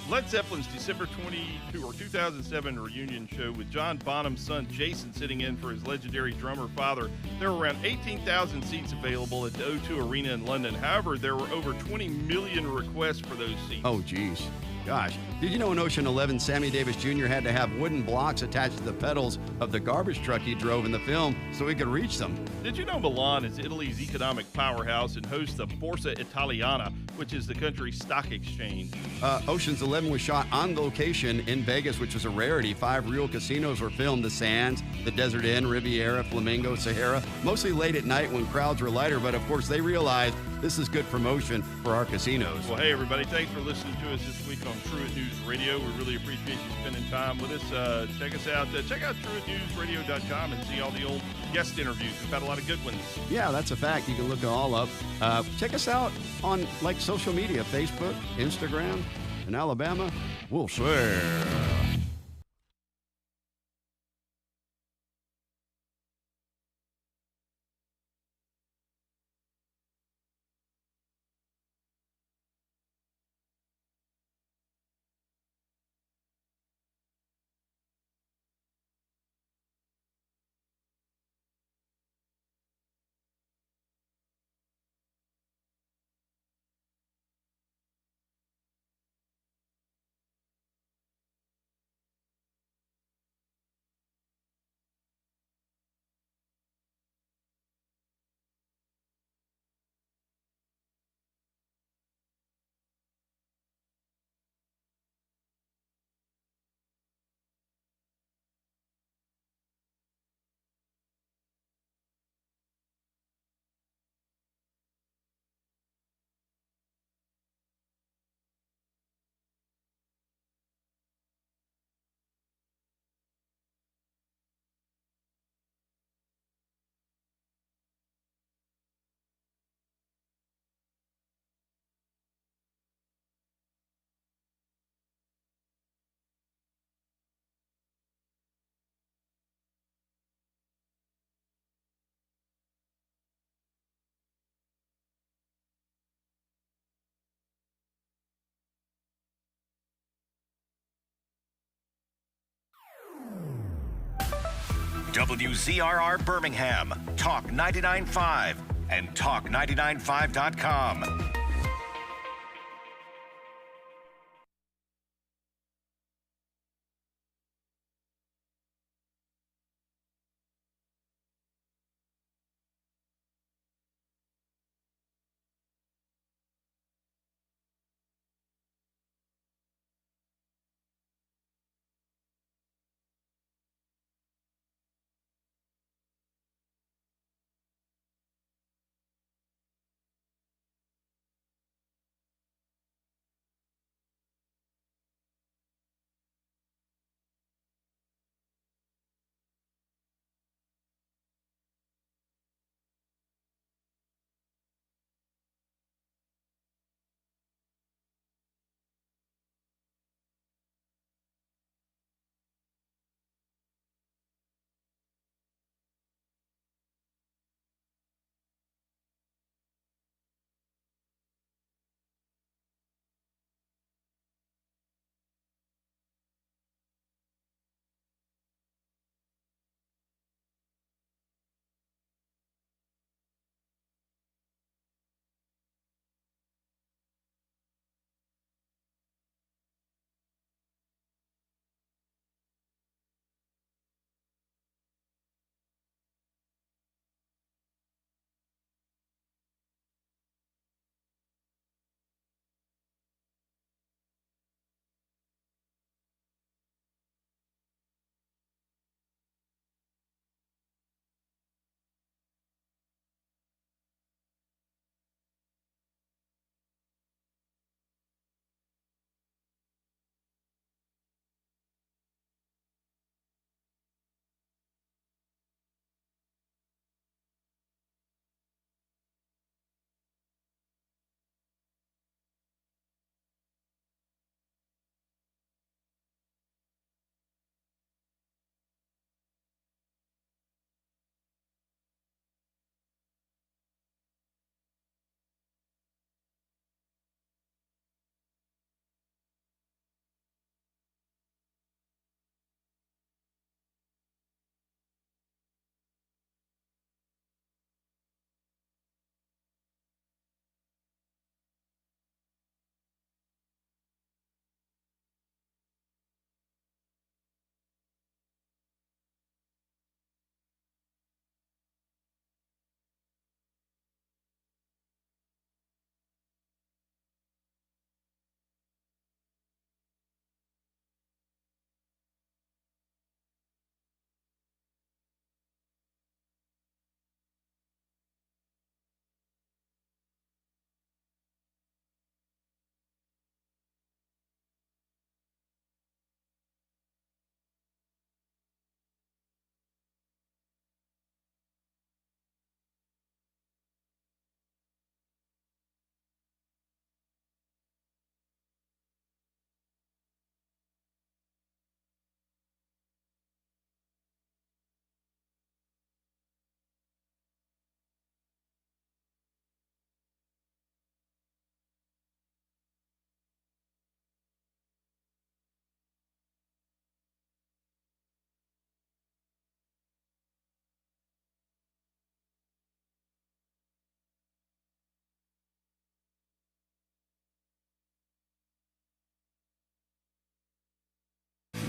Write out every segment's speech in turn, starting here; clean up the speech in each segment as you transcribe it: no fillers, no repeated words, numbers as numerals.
Led Zeppelin's December 22 or 2007 reunion show with John Bonham's son Jason sitting in for his legendary drummer father. There were around 18,000 seats available at the O2 Arena in London. However, there were over 20 million requests for those seats. Oh, geez. Gosh. Did you know in Ocean 11, Sammy Davis Jr. had to have wooden blocks attached to the pedals of the garbage truck he drove in the film so he could reach them? Did you know Milan is Italy's economic powerhouse and hosts the Borsa Italiana, which is the country's stock exchange? Ocean's 11 was shot on location in Vegas, which was a rarity. 5 real casinos were filmed: the Sands, the Desert Inn, Riviera, Flamingo, Sahara, mostly late at night when crowds were lighter, but of course they realized this is good promotion for our casinos. Well, hey, everybody, thanks for listening to us this week on Truett News Radio. We really appreciate you spending time with us. Check us out. Check out TruettNewsRadio.com and see all the old guest interviews. We've had a lot of good ones. Yeah, that's a fact. You can look it all up. Check us out on social media, Facebook, Instagram. In Alabama, we'll swear. WZRR Birmingham, Talk 99.5, and Talk995.com.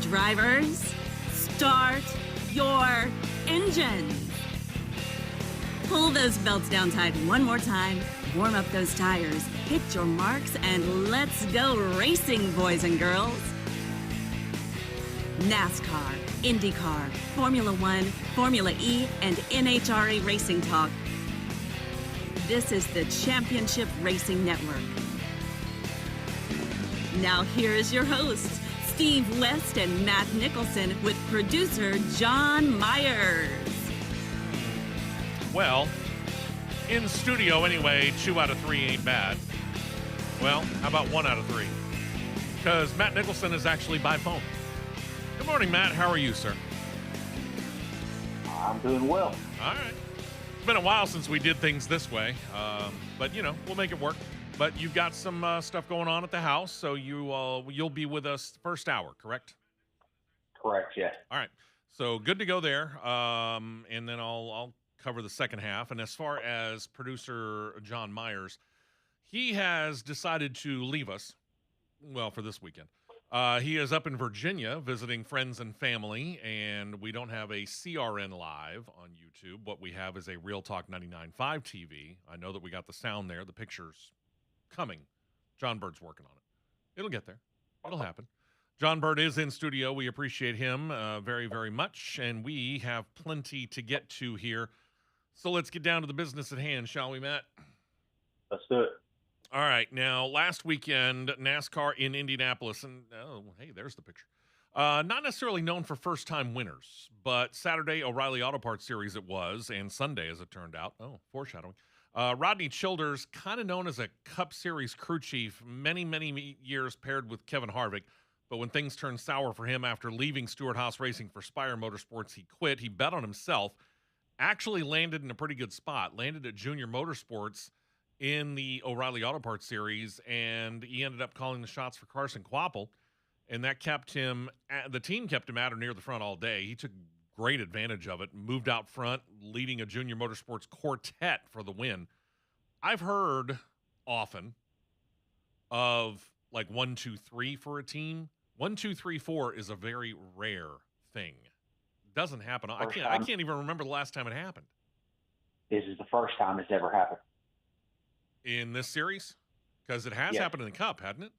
Drivers, start your engines. Pull those belts down tight one more time, warm up those tires, hit your marks, and let's go racing, boys and girls. NASCAR, IndyCar, Formula One, Formula E, and NHRA Racing Talk. This is the Championship Racing Network. Now here is your hosts, Steve West and Matt Nicholson, with producer John Myers. Well, in studio anyway, 2 out of 3 ain't bad. Well, how about 1 out of 3? Because Matt Nicholson is actually by phone. Good morning, Matt. How are you, sir? I'm doing well. All right. It's been a while since we did things this way, but, we'll make it work. But you've got some stuff going on at the house, so you'll be with us first hour, correct? Correct, yes. All right. So good to go there, and then I'll cover the second half. And as far as producer John Myers, he has decided to leave us, well, for this weekend. He is up in Virginia visiting friends and family, and we don't have a CRN Live on YouTube. What we have is a Real Talk 99.5 TV. I know that we got the sound there. The picture's coming. John Bird's working on it. It'll get there. It'll happen. John Bird is in studio. We appreciate him very, very much, and we have plenty to get to here. So let's get down to the business at hand, shall we, Matt? Let's do it. All right. Now, last weekend, NASCAR in Indianapolis, and hey, there's the picture. Not necessarily known for first-time winners, but Saturday, O'Reilly Auto Parts Series it was, and Sunday, as it turned out. Oh, foreshadowing. Rodney Childers, kind of known as a Cup Series crew chief, many, many years paired with Kevin Harvick. But when things turned sour for him after leaving Stewart-Haas Racing for Spire Motorsports, he quit. He bet on himself, actually landed in a pretty good spot, landed at Junior Motorsports in the O'Reilly Auto Parts Series, and he ended up calling the shots for Carson Kvapil, and that kept him, the team kept him at or near the front all day. He took great advantage of it, moved out front, leading a Junior Motorsports quartet for the win. I've heard often of like 1, 2, 3 for a team. 1, 2, 3, 4 is a very rare thing. Doesn't happen. I can't even remember the last time it happened. This is the first time it's ever happened. In this series? Because it has happened in the Cup, hasn't it?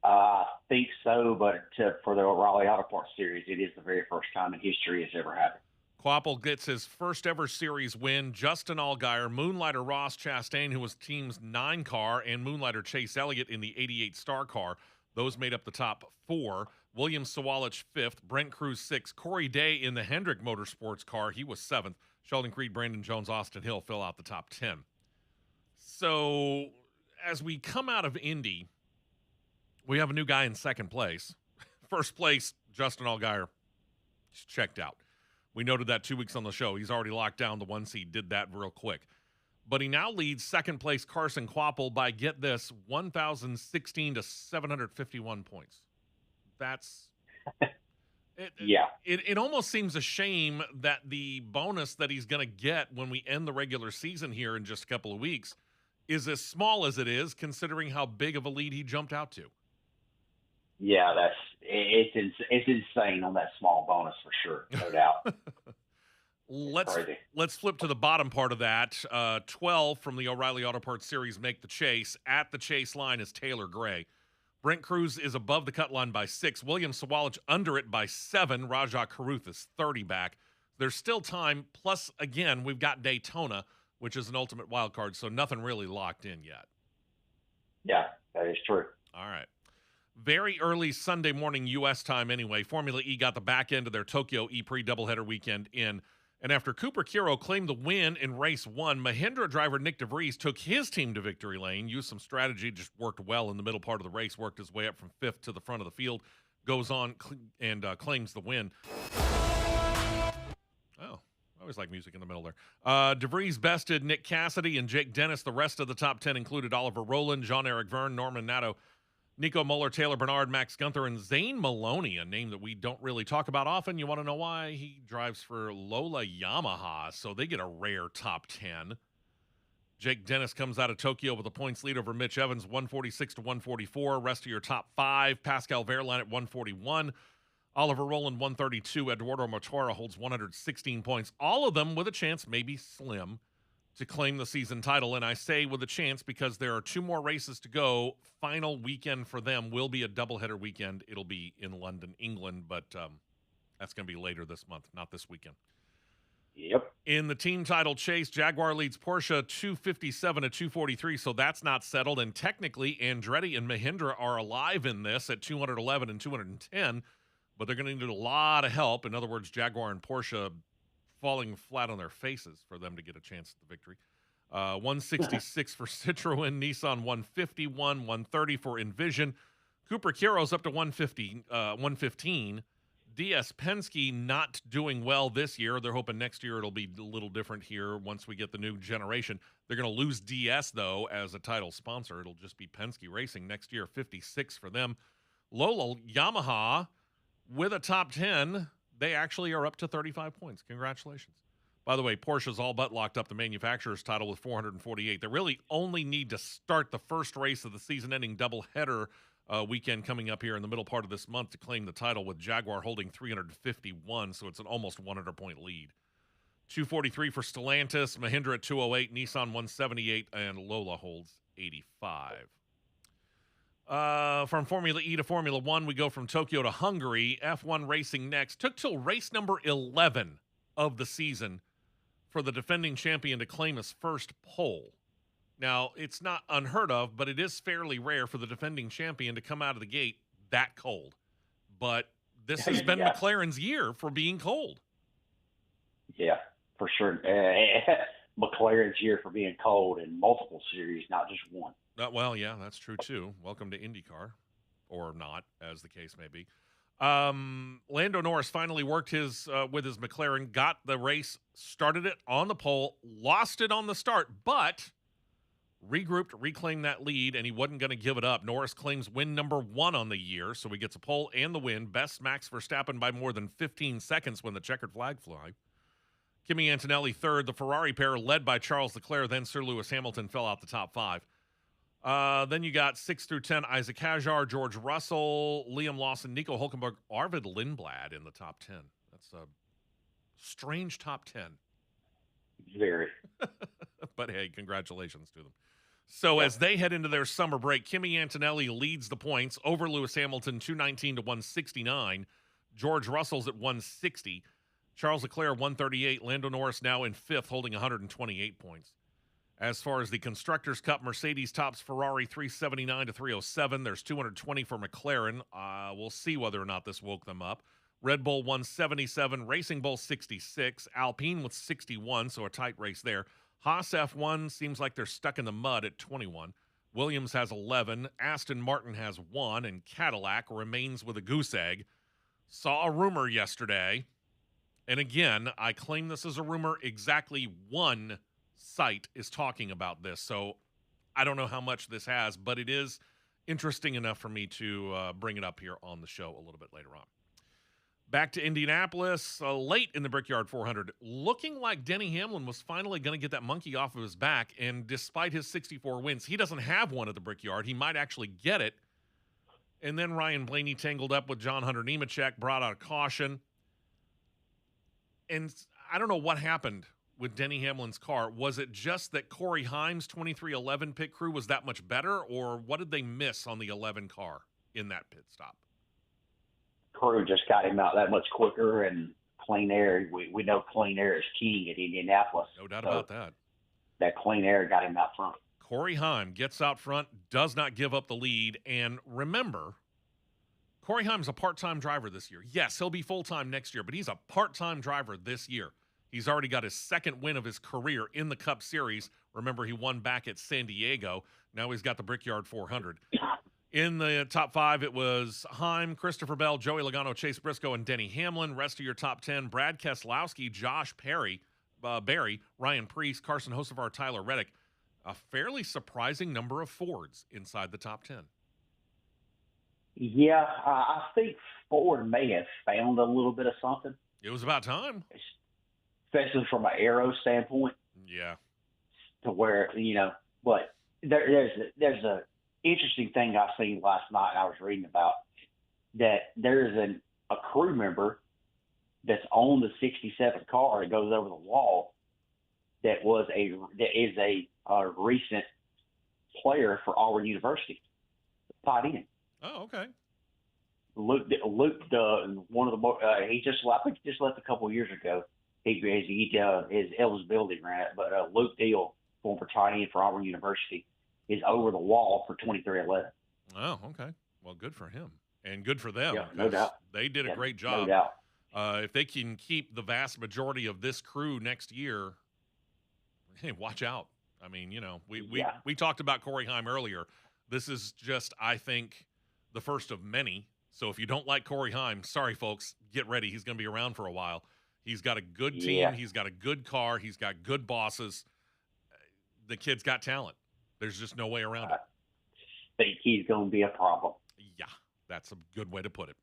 I think so, but for the O'Reilly Auto Parts Series, it is the very first time in history it's ever happened. Kvapil gets his first ever series win. Justin Allgaier, Moonlighter Ross Chastain, who was team's 9 car, and Moonlighter Chase Elliott in the 88 Star car. Those made up the top 4. William Sawalich 5th, Brent Cruz 6th, Corey Day in the Hendrick Motorsports car, he was 7th. Sheldon Creed, Brandon Jones, Austin Hill fill out the top 10. So as we come out of Indy, we have a new guy in second place. First place, Justin Allgaier, he's checked out. We noted that 2 weeks on the show. He's already locked down the 1 seed, did that real quick. But he now leads second place Carson Kvapil by, get this, 1,016 to 751 points. That's It almost seems a shame that the bonus that he's going to get when we end the regular season here in just a couple of weeks is as small as it is, considering how big of a lead he jumped out to. Yeah, it's insane on that small bonus for sure, no doubt. Let's flip to the bottom part of that. 12 from the O'Reilly Auto Parts Series make the chase. At the chase line is Taylor Gray. Brent Cruz is above the cut line by 6. William Sawalich under it by 7. Rajah Caruth is 30 back. There's still time. Plus, again, we've got Daytona, which is an ultimate wild card, so nothing really locked in yet. Yeah, that is true. All right. Very early Sunday morning U.S. time anyway. Formula E got the back end of their Tokyo E-Prix doubleheader weekend in. And after Cooper Kiro claimed the win in race 1, Mahindra driver Nick DeVries took his team to victory lane, used some strategy, just worked well in the middle part of the race, worked his way up from 5th to the front of the field, goes on and claims the win. Oh, I always like music in the middle there. DeVries bested Nick Cassidy and Jake Dennis. The rest of the top 10 included Oliver Rowland, Jean-Eric Verne, Norman Nato, Nico Muller, Taylor Bernard, Max Gunther, and Zane Maloney, a name that we don't really talk about often. You want to know why? He drives for Lola Yamaha, so they get a rare top 10. Jake Dennis comes out of Tokyo with a points lead over Mitch Evans, 146 to 144. Rest of your top 5, Pascal Wehrlein at 141. Oliver Rowland, 132. Eduardo Motora holds 116 points. All of them with a chance, maybe slim, to claim the season title. And I say with a chance because there are 2 more races to go. Final weekend for them will be a doubleheader weekend. It'll be in London, England, but that's going to be later this month, not this weekend. Yep. In the team title chase, Jaguar leads Porsche 257 to 243, so that's not settled. And technically, Andretti and Mahindra are alive in this at 211 and 210, but they're going to need a lot of help. In other words, Jaguar and Porsche falling flat on their faces for them to get a chance at the victory. 166 for Citroën, Nissan 151, 130 for Envision. Cooper Quiro's up to 115. DS Penske not doing well this year. They're hoping next year it'll be a little different here once we get the new generation. They're going to lose DS, though, as a title sponsor. It'll just be Penske Racing next year, 56 for them. Lola, Yamaha, with a top 10, they actually are up to 35 points. Congratulations. By the way, Porsche's all but locked up the manufacturer's title with 448. They really only need to start the first race of the season-ending doubleheader weekend coming up here in the middle part of this month to claim the title, with Jaguar holding 351, so it's an almost 100-point lead. 243 for Stellantis, Mahindra at 208, Nissan 178, and Lola holds 85. From Formula E to Formula One, we go from Tokyo to Hungary. F1 racing next. Took till race number 11 of the season for the defending champion to claim his first pole. Now, it's not unheard of, but it is fairly rare for the defending champion to come out of the gate that cold. But this has been McLaren's year for being cold. Yeah, for sure. McLaren's year for being cold in multiple series, not just one. Well, yeah, that's true, too. Welcome to IndyCar, or not, as the case may be. Lando Norris finally worked with his McLaren, got the race, started it on the pole, lost it on the start, but regrouped, reclaimed that lead, and he wasn't going to give it up. Norris claims win number 1 on the year, so he gets a pole and the win. Best Max Verstappen by more than 15 seconds when the checkered flag fly. Kimi Antonelli third. The Ferrari pair led by Charles Leclerc, then Sir Lewis Hamilton fell out the top 5. Then you got 6 through 10, Isaac Hajar, George Russell, Liam Lawson, Nico Hulkenberg, Arvid Lindblad in the top 10. That's a strange top 10. Very. But hey, congratulations to them. So as they head into their summer break, Kimi Antonelli leads the points over Lewis Hamilton, 219 to 169. George Russell's at 160. Charles Leclerc, 138. Lando Norris now in 5th, holding 128 points. As far as the Constructors' Cup, Mercedes tops Ferrari 379 to 307. There's 220 for McLaren. We'll see whether or not this woke them up. Red Bull 177, Racing Bull 66, Alpine with 61, so a tight race there. Haas F1 seems like they're stuck in the mud at 21. Williams has 11, Aston Martin has 1, and Cadillac remains with a goose egg. Saw a rumor yesterday, and again, I claim this as a rumor. Exactly one site is talking about this, so I don't know how much this has, but it is interesting enough for me to bring it up here on the show a little bit later on. Back to Indianapolis, late in the Brickyard 400, looking like Denny Hamlin was finally going to get that monkey off of his back, and despite his 64 wins, he doesn't have one at the Brickyard. He might actually get it. And then Ryan Blaney tangled up with John Hunter Nemechek, brought out a caution. And I don't know what happened with Denny Hamlin's car. Was it just that Corey Himes' 2311 pit crew was that much better, or what did they miss on the 11 car in that pit stop? Crew just got him out that much quicker, and clean air. We know clean air is king at Indianapolis. No doubt about that. That clean air got him out front. Corey Heim gets out front, does not give up the lead. And remember, Corey Heim's a part-time driver this year. Yes, he'll be full-time next year, but he's a part-time driver this year. He's already got his second win of his career in the Cup Series. Remember, he won back at San Diego. Now he's got the Brickyard 400. In the top 5, it was Heim, Christopher Bell, Joey Logano, Chase Briscoe, and Denny Hamlin. Rest of your top 10, Brad Keselowski, Josh Barry, Ryan Preece, Carson Hocevar, Tyler Reddick. A fairly surprising number of Fords inside the top 10. Yeah, I think Ford may have found a little bit of something. It was about time. Especially from an aero standpoint. Yeah. To where, but there's a interesting thing I seen last night. I was reading about that there's a crew member that's on the 67 car that goes over the wall that is a recent player for Auburn University, tied in. Oh, okay. Luke, one of the he just I think he just left a couple of years ago. His eligibility ran it, but Luke Deal, former tight end for Auburn University, is over the wall for 23-11. Oh, okay. Well, good for him and good for them. Yeah, no doubt. They did a great No job. doubt. If they can keep the vast majority of this crew next year, hey, watch out. I mean, we talked about Corey Heim earlier. This is just, I think, the first of many. So if you don't like Corey Heim, sorry, folks, get ready. He's going to be around for a while. He's got a good team. Yeah. He's got a good car. He's got good bosses. The kid's got talent. There's just no way around it. I think he's going to be a problem. Yeah, that's a good way to put it.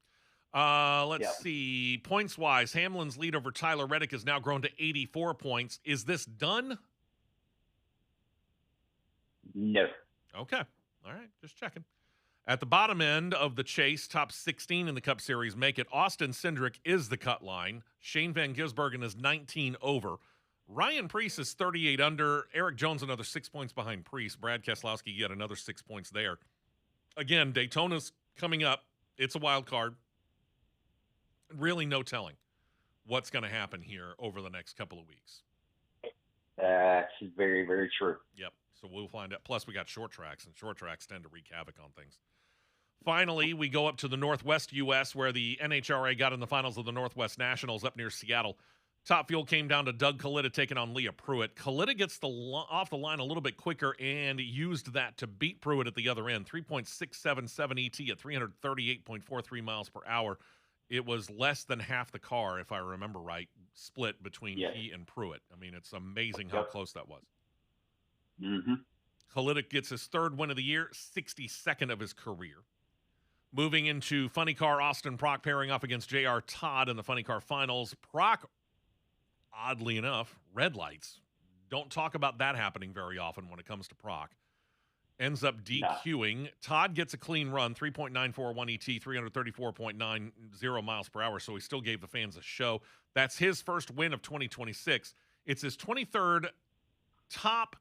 Let's see. Points-wise, Hamlin's lead over Tyler Reddick has now grown to 84 points. Is this done? No. Okay. All right. Just checking. At the bottom end of the chase, top 16 in the Cup Series make it. Austin Cindric is the cut line. Shane Van Gisbergen is 19 over. Ryan Preece is 38 under. Eric Jones another 6 points behind Preece. Brad Keselowski yet another 6 points there. Again, Daytona's coming up. It's a wild card. Really no telling what's going to happen here over the next couple of weeks. That's very, very true. Yep. So we'll find out. Plus, we got short tracks, and short tracks tend to wreak havoc on things. Finally, we go up to the Northwest U.S., where the NHRA got in the finals of the Northwest Nationals up near Seattle. Top fuel came down to Doug Kalita taking on Leah Pruitt. Kalita gets off the line a little bit quicker and used that to beat Pruitt at the other end. 3.677 ET at 338.43 miles per hour. It was less than half the car, if I remember right, split between he and Pruitt. I mean, it's amazing how close that was. Mm-hmm. Kalita gets his third win of the year, 62nd of his career. Moving into Funny Car, Austin Prock pairing off against J.R. Todd in the Funny Car Finals. Prock, oddly enough, red lights. Don't talk about that happening very often when it comes to Prock. Ends up DQing. Todd gets a clean run, 3.941 ET, 334.90 miles per hour, so he still gave the fans a show. That's his first win of 2026. It's his 23rd top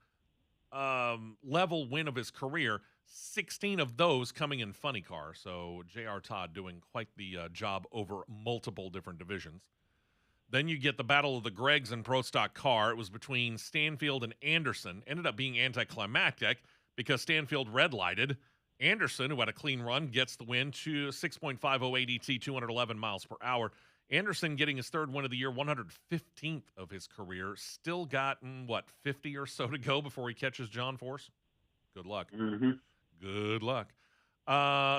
level win of his career, 16 of those coming in Funny Car. So J.R. Todd doing quite the job over multiple different divisions. Then you get the Battle of the Gregs in Pro Stock Car. It was between Stanfield and Anderson. Ended up being anticlimactic because Stanfield red-lighted. Anderson, who had a clean run, gets the win to 6.508 ET, 211 miles per hour. Anderson getting his third win of the year, 115th of his career. Still got, 50 or so to go before he catches John Force? Good luck. Mm-hmm. Good luck.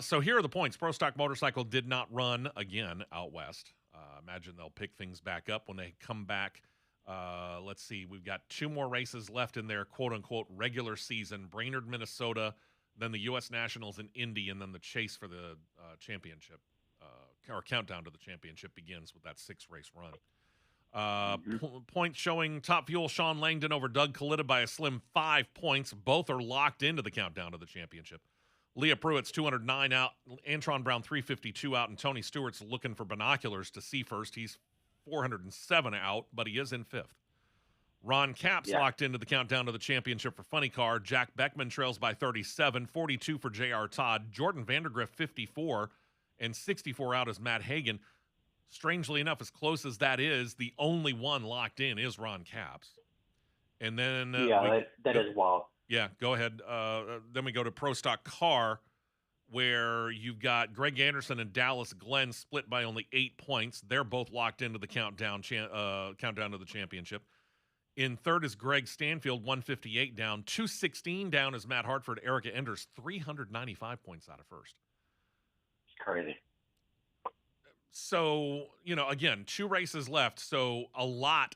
So here are the points. Pro Stock Motorcycle did not run again out west. Imagine they'll pick things back up when they come back. Let's see. We've got 2 more races left in their quote-unquote regular season. Brainerd, Minnesota, then the U.S. Nationals in Indy, and then the chase for the championship. Or countdown to the championship begins with that 6-race run. Points showing Top Fuel Sean Langdon over Doug Kalita by a slim 5 points. Both are locked into the countdown to the championship. Leah Pruitt's 209 out, Antron Brown 352 out, and Tony Stewart's looking for binoculars to see first. He's 407 out, but he is in 5th. Ron Capps locked into the countdown to the championship for Funny Car. Jack Beckman trails by 37, 42 for J.R. Todd. Jordan Vandergriff 54, and 64 out is Matt Hagan. Strangely enough, as close as that is, the only one locked in is Ron Capps. And then that is wild. Yeah, go ahead. Then we go to Pro Stock Car, where you've got Greg Anderson and Dallas Glenn split by only 8 points. They're both locked into the countdown to the championship. In third is Greg Stanfield, 158 down. 216 down is Matt Hartford. Erica Enders, 395 points out of first. It's crazy. So, again, 2 races left. So a lot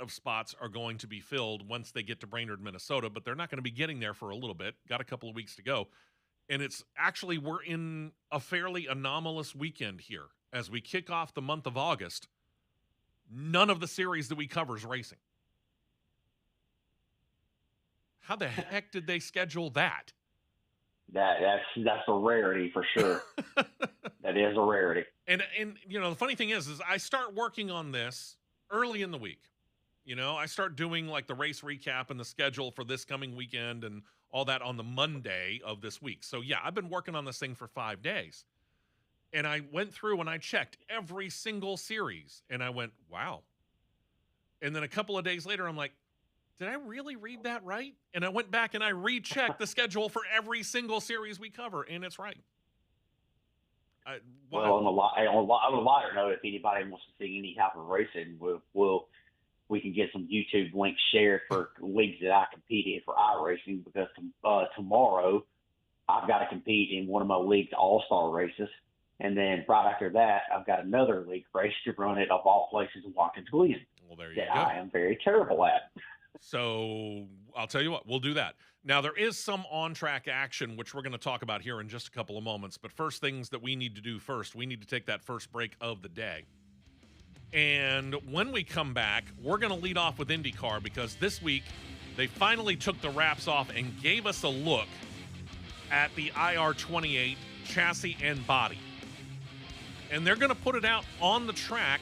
of spots are going to be filled once they get to Brainerd, Minnesota, but they're not going to be getting there for a little bit. Got a couple of weeks to go. And we're in a fairly anomalous weekend here. As we kick off the month of August, none of the series that we cover is racing. How the heck did they schedule that? That's a rarity for sure. That is a rarity. And the funny thing is I start working on this early in the week. I start doing like the race recap and the schedule for this coming weekend and all that on the Monday of this week. So yeah, I've been working on this thing for 5 days. And I went through and I checked every single series and I went, wow. And then a couple of days later, I'm like, did I really read that right? And I went back and I rechecked the schedule for every single series we cover, and it's right. Well, on a lighter note, if anybody wants to see any type of racing, we can get some YouTube links shared for leagues that I compete in for iRacing, because tomorrow I've got to compete in one of my league's all-star races. And then right after that, I've got another league race to run at, of all places, in Watkins Glen. Well, there you that go. I am very terrible at. So I'll tell you what, we'll do that. Now, there is some on-track action, which we're going to talk about here in just a couple of moments. But first things that we need to do first, we need to take that first break of the day. And when we come back, we're going to lead off with IndyCar, because this week they finally took the wraps off and gave us a look at the IR28 chassis and body. And they're going to put it out on the track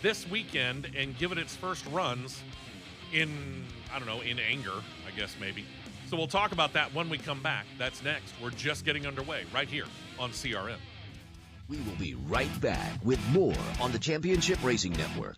this weekend and give it its first runs in anger, I guess maybe. So we'll talk about that when we come back. That's next. We're just getting underway right here on CRM. We will be right back with more on the Championship Racing Network.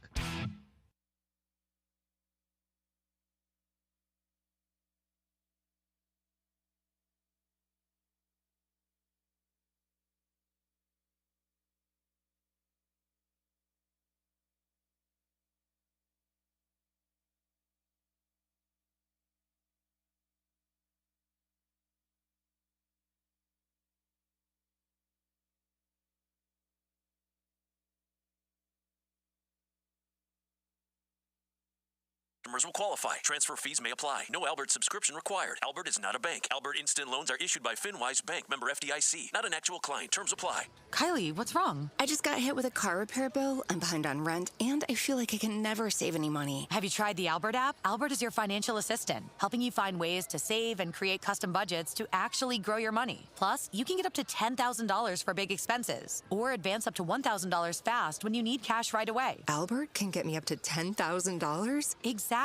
Customers will qualify. Transfer fees may apply. No Albert subscription required. Albert is not a bank. Albert Instant Loans are issued by FinWise Bank, member FDIC. Not an actual client. Terms apply. Kylie, what's wrong? I just got hit with a car repair bill. I'm behind on rent, and I feel like I can never save any money. Have you tried the Albert app? Albert is your financial assistant, helping you find ways to save and create custom budgets to actually grow your money. Plus, you can get up to $10,000 for big expenses, or advance up to $1,000 fast when you need cash right away. Albert can get me up to $10,000? Exactly.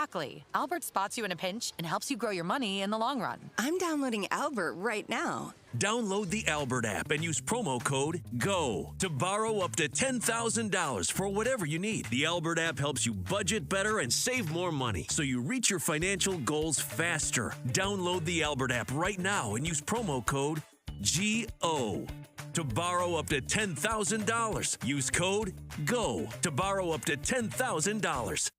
Albert spots you in a pinch and helps you grow your money in the long run. I'm downloading Albert right now. Download the Albert app and use promo code GO to borrow up to $10,000 for whatever you need. The Albert app helps you budget better and save more money, so you reach your financial goals faster. Download the Albert app right now and use promo code GO to borrow up to $10,000. Use code GO to borrow up to $10,000.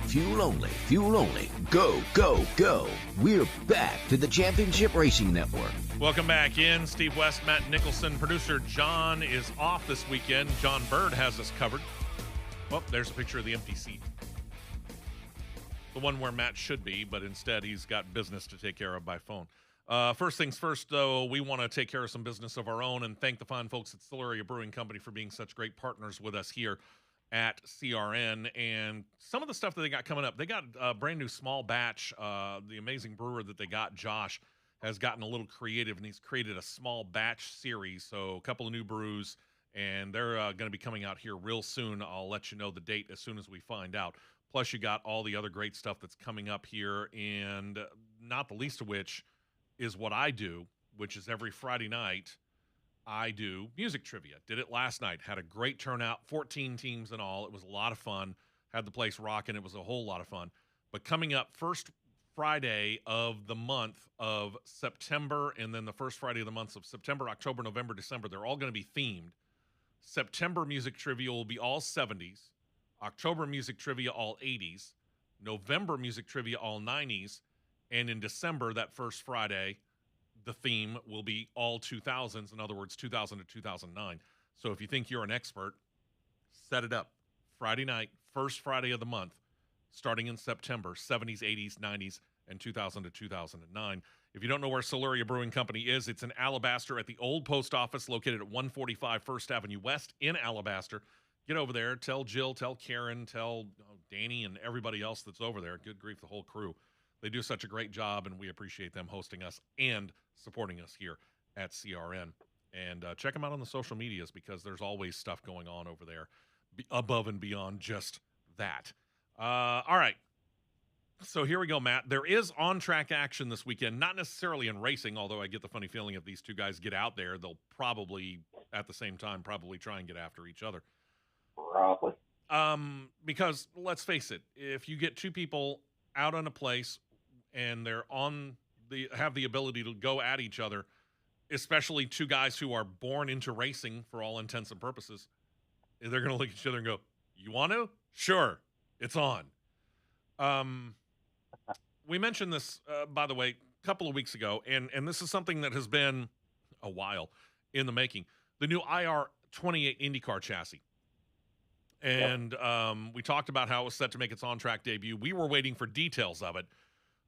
Fuel only, go, go, go. We're back to the Championship Racing Network. Welcome back in. Steve West, Matt Nicholson. Producer John is off this weekend. John Bird has us covered. Well, there's a picture of the empty seat. The one where Matt should be, but instead he's got business to take care of by phone. First things first, though, we want to take care of some business of our own and thank the fine folks at Siluria Brewing Company for being such great partners with us here at CRN. And some of the stuff that they got coming up, they got a brand new small batch. The amazing brewer that they got, Josh, has gotten a little creative, and he's created a small batch series. So a couple of new brews, and they're going to be coming out here real soon. I'll let you know the date as soon as we find out. Plus, you got all the other great stuff that's coming up here, and not the least of which is what I do, which is every Friday night, I do music trivia. Did it last night. Had a great turnout, 14 teams in all. It was a lot of fun. Had the place rocking. It was a whole lot of fun. But coming up, first Friday of the month of September, and then the first Friday of the months of September, October, November, December, they're all going to be themed. September music trivia will be all 70s. October music trivia all 80s. November music trivia all 90s. And in December, that first Friday, the theme will be all 2000s. In other words, 2000 to 2009. So if you think you're an expert, set it up. Friday night, first Friday of the month, starting in September, 70s, 80s, 90s, and 2000 to 2009. If you don't know where Siluria Brewing Company is, it's in Alabaster at the old post office located at 145 First Avenue West in Alabaster. Get over there. Tell Jill, tell Karen, tell Danny, and everybody else that's over there. Good grief, the whole crew. They do such a great job, and we appreciate them hosting us and supporting us here at CRN. And check them out on the social medias because there's always stuff going on over there above and beyond just that. All right. So here we go, Matt. There is on-track action this weekend, not necessarily in racing, although I get the funny feeling if these two guys get out there, they'll probably, at the same time, probably try and get after each other. Probably. Because, let's face it, if you get two people out on a place and they're have the ability to go at each other, especially two guys who are born into racing for all intents and purposes, they're going to look at each other and go, "You want to? Sure, it's on." We mentioned this, by the way, a couple of weeks ago, and this is something that has been a while in the making. The new IR28 IndyCar chassis. And we talked about how it was set to make its on-track debut. We were waiting for details of it.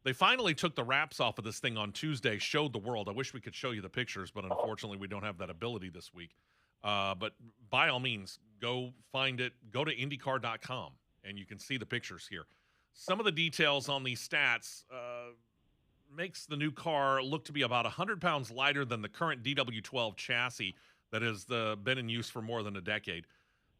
They finally took the wraps off of this thing on Tuesday, showed the world. I wish we could show you the pictures, but unfortunately we don't have that ability this week. But by all means, go find it. Go to IndyCar.com, and you can see the pictures here. Some of the details on these stats makes the new car look to be about 100 pounds lighter than the current DW12 chassis that has been in use for more than a decade.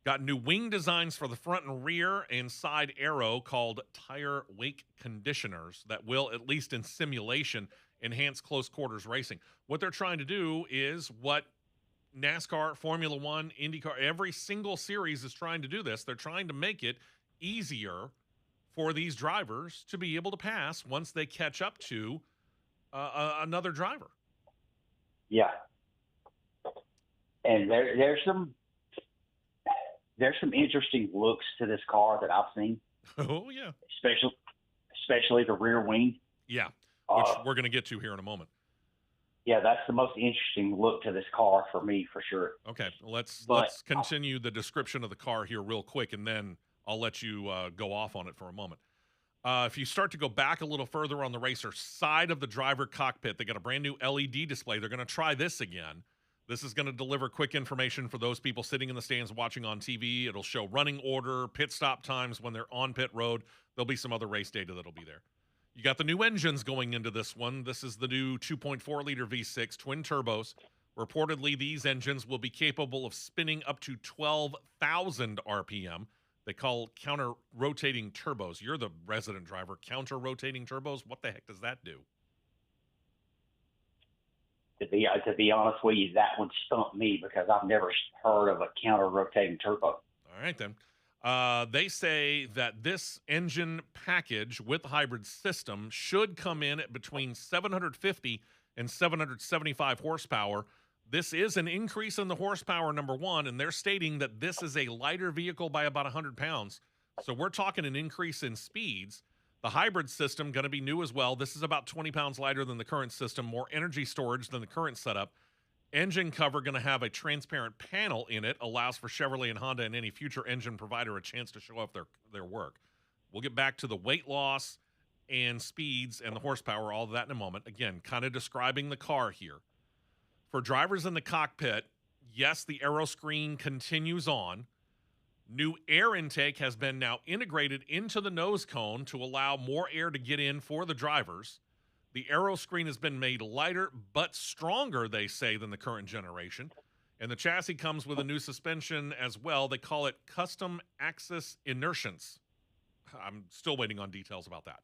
Got new wing designs for the front and rear and side aero called tire wake conditioners that will, at least in simulation, enhance close quarters racing. What they're trying to do is what NASCAR, Formula One, IndyCar, every single series is trying to do this. They're trying to make it easier for these drivers to be able to pass once they catch up to another driver. Yeah. And there's some interesting looks to this car that I've seen. Oh, yeah. Especially the rear wing. Yeah, which we're going to get to here in a moment. Yeah, that's the most interesting look to this car for me, for sure. Okay, let's continue the description of the car here real quick, and then I'll let you go off on it for a moment. If you start to go back a little further on the racer side of the driver cockpit, they got a brand new LED display. They're going to try this again. This is going to deliver quick information for those people sitting in the stands watching on TV. It'll show running order, pit stop times when they're on pit road. There'll be some other race data that'll be there. You got the new engines going into this one. This is the new 2.4-liter V6 twin turbos. Reportedly, these engines will be capable of spinning up to 12,000 RPM. They call counter-rotating turbos. You're the resident driver. Counter-rotating turbos? What the heck does that do? To be honest with you, that one stumped me because I've never heard of a counter-rotating turbo. All right, then. They say that this engine package with the hybrid system should come in at between 750 and 775 horsepower. This is an increase in the horsepower, number one, and they're stating that this is a lighter vehicle by about 100 pounds. So we're talking an increase in speeds. The hybrid system going to be new as well. This is about 20 pounds lighter than the current system, more energy storage than the current setup. Engine cover going to have a transparent panel in it, allows for Chevrolet and Honda and any future engine provider a chance to show off their work. We'll get back to the weight loss and speeds and the horsepower, all of that in a moment. Again, kind of describing the car here. For drivers in the cockpit, yes, the aero screen continues on. New air intake has been now integrated into the nose cone to allow more air to get in for the drivers. The aero screen has been made lighter but stronger, they say, than the current generation. And the chassis comes with a new suspension as well. They call it custom axis inertiance. I'm still waiting on details about that.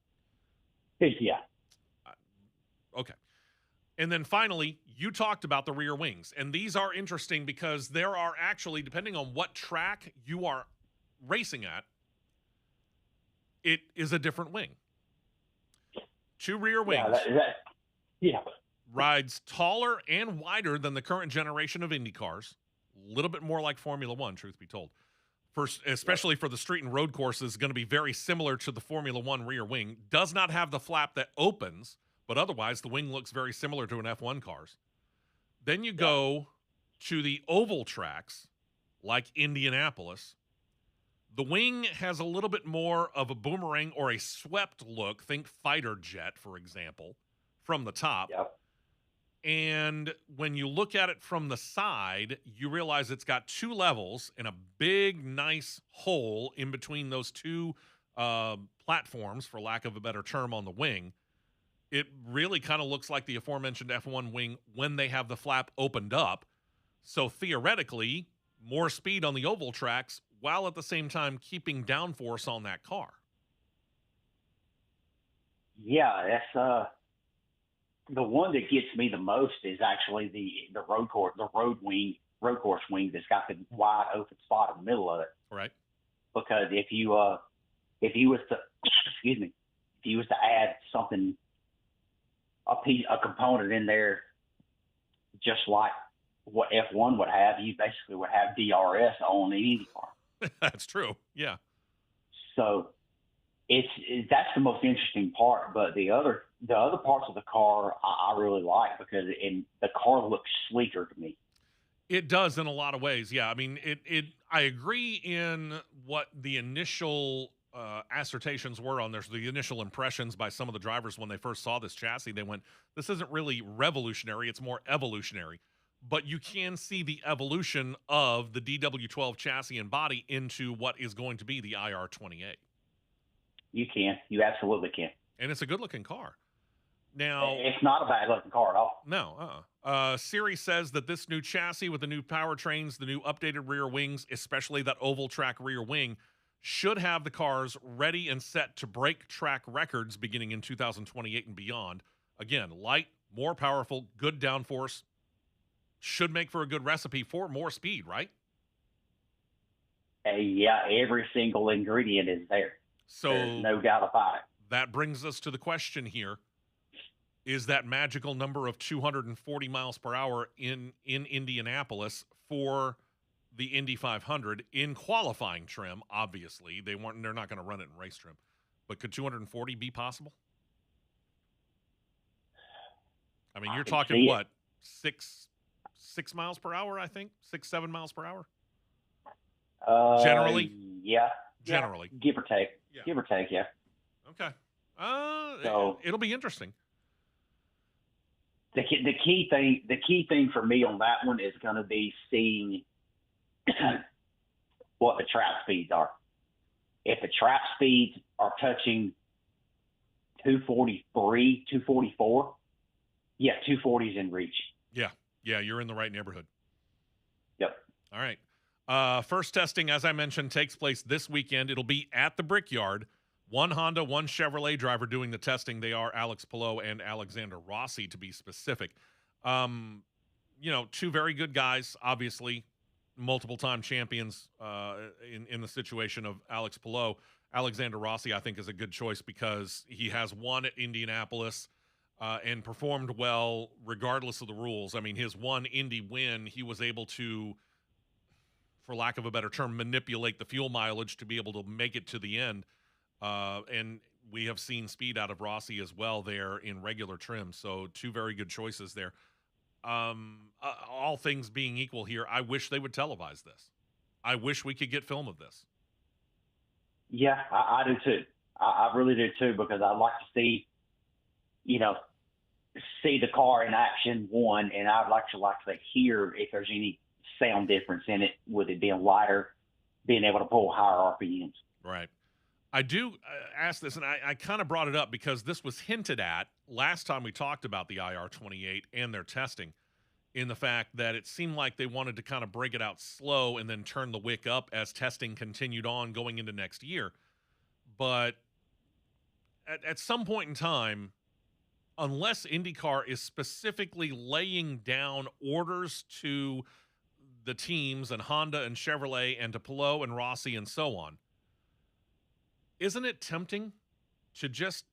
Yeah. Okay. And then finally, you talked about the rear wings. And these are interesting because there are actually, depending on what track you are racing at, it is a different wing. Two rear wings. Yeah. Rides taller and wider than the current generation of Indy cars. A little bit more like Formula One, truth be told. Especially for the street and road courses, going to be very similar to the Formula One rear wing. Does not have the flap that opens, but otherwise the wing looks very similar to an F1 car's. Then you go to the oval tracks, like Indianapolis. The wing has a little bit more of a boomerang or a swept look. Think fighter jet, for example, from the top. Yep. And when you look at it from the side, you realize it's got two levels and a big, nice hole in between those two platforms, for lack of a better term, on the wing. It really kind of looks like the aforementioned F1 wing when they have the flap opened up. So theoretically, more speed on the oval tracks while at the same time keeping downforce on that car. Yeah, that's the one that gets me the most is actually the road course wing that's got the wide open spot in the middle of it. Right. Because if you was to if you was to add something, a component in there, just like what F1 would have, you basically would have DRS on the Indy car. That's true. Yeah. So that's the most interesting part. But the other parts of the car I really like because the car looks sleeker to me. It does in a lot of ways. Yeah. I mean, I agree in what the initial assertions were on this, the initial impressions by some of the drivers when they first saw this chassis. They went, this isn't really revolutionary, it's more evolutionary. But you can see the evolution of the DW12 chassis and body into what is going to be the IR28. You can. You absolutely can. And it's a good-looking car. Now, it's not a bad-looking car at all. No. Siri says that this new chassis with the new powertrains, the new updated rear wings, especially that oval track rear wing, should have the cars ready and set to break track records beginning in 2028 and beyond. Again, light, more powerful, good downforce, should make for a good recipe for more speed, right? Yeah, every single ingredient is there. So there's no doubt about it. That brings us to the question here. Is that magical number of 240 miles per hour in Indianapolis for the Indy 500 in qualifying trim? Obviously, they're not going to run it in race trim. But could 240 be possible? I mean, you're talking what? 6 miles per hour, I think? 6-7 miles per hour? Generally? Yeah. Generally. Yeah. Give or take. Yeah. Give or take, yeah. Okay. So it'll be interesting. The key thing for me on that one is going to be seeing what the trap speeds are. If the trap speeds are touching 243, 244, yeah, 240 is in reach. Yeah, you're in the right neighborhood. Yep. All right. First testing, as I mentioned, takes place this weekend. It'll be at the Brickyard. One Honda, one Chevrolet driver doing the testing. They are Alex Palou and Alexander Rossi, to be specific. Two very good guys, obviously, multiple-time champions in the situation of Alex Palou. Alexander Rossi, I think, is a good choice because he has won at Indianapolis and performed well regardless of the rules. I mean, his one Indy win, he was able to, for lack of a better term, manipulate the fuel mileage to be able to make it to the end. And we have seen speed out of Rossi as well there in regular trim. So two very good choices there. All things being equal here, I wish they would televise this. I wish we could get film of this. Yeah, I do too. I really do too, because I'd like to see, see the car in action, one, and I'd like to hear if there's any sound difference in it, with it being lighter, being able to pull higher RPMs. Right. I do ask this, and I kind of brought it up because this was hinted at last time we talked about the IR28 and their testing, in the fact that it seemed like they wanted to kind of break it out slow and then turn the wick up as testing continued on going into next year. But at some point in time, unless IndyCar is specifically laying down orders to the teams and Honda and Chevrolet and to Palou and Rossi and so on, isn't it tempting to just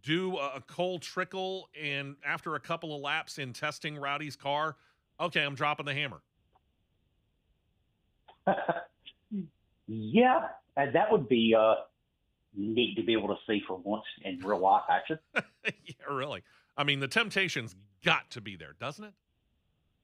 do a cold trickle and after a couple of laps in testing Rowdy's car, okay, I'm dropping the hammer? Yeah, and that would be neat to be able to see for once in real life action. Yeah, really. I mean, the temptation's got to be there, doesn't it?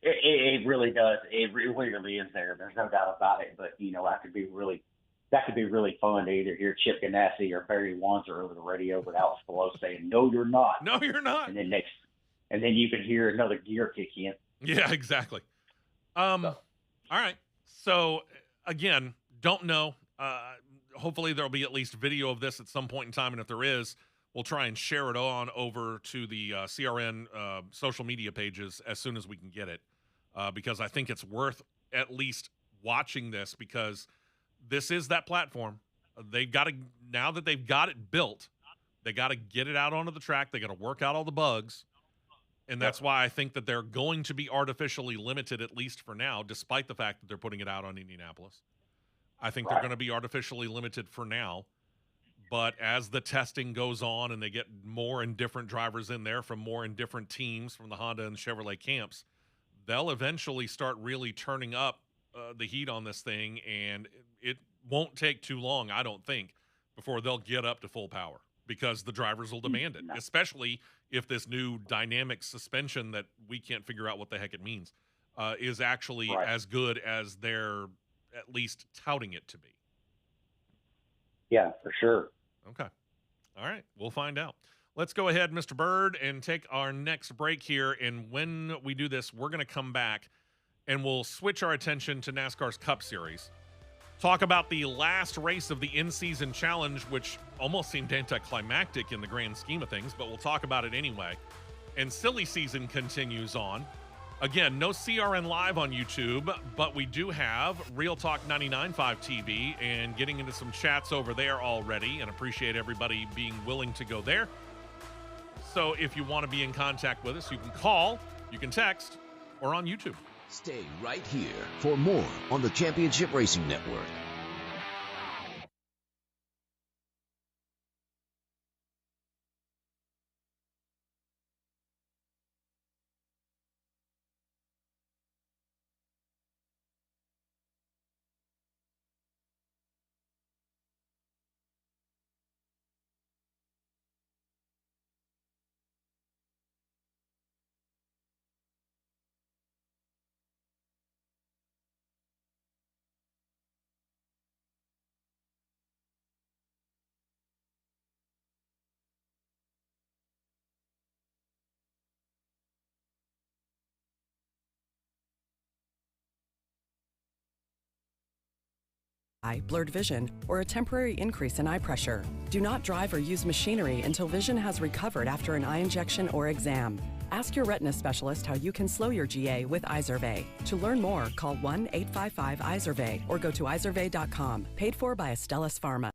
It really does. It really is there. There's no doubt about it. But that could be really fun to either hear Chip Ganassi or Barry Wanzer over the radio with Alex Palou saying, "No, you're not. No, you're not." And then you can hear another gear kick in. Yeah, exactly. All right. So again, don't know. Hopefully there'll be at least video of this at some point in time, and if there is, we'll try and share it on over to the CRN social media pages as soon as we can get it, because I think it's worth at least watching this, because this is that platform. They've got to, now that they've got it built, they got to get it out onto the track. They got to work out all the bugs. And that's why I think that they're going to be artificially limited, at least for now, despite the fact that they're putting it out on Indianapolis. I think they're going to be artificially limited for now. But as the testing goes on and they get more and different drivers in there from more and different teams from the Honda and Chevrolet camps, they'll eventually start really turning up the heat on this thing, and it won't take too long, I don't think, before they'll get up to full power, because the drivers will demand it, especially if this new dynamic suspension that we can't figure out what the heck it means is actually as good as they're at least touting it to be. Yeah, for sure. Okay. All right. We'll find out. Let's go ahead, Mr. Bird, and take our next break here. And when we do this, we're going to come back and we'll switch our attention to NASCAR's Cup Series. Talk about the last race of the in-season challenge, which almost seemed anticlimactic in the grand scheme of things, but we'll talk about it anyway. And silly season continues on. Again, no CRN Live on YouTube, but we do have Real Talk 99.5 TV and getting into some chats over there already, and appreciate everybody being willing to go there. So if you want to be in contact with us, you can call, you can text, or on YouTube. Stay right here for more on the Championship Racing Network. Blurred vision, or a temporary increase in eye pressure. Do not drive or use machinery until vision has recovered after an eye injection or exam. Ask your retina specialist how you can slow your GA with Izervay. To learn more, call 1-855-IZERVAY or go to izervay.com. Paid for by Astellas Pharma.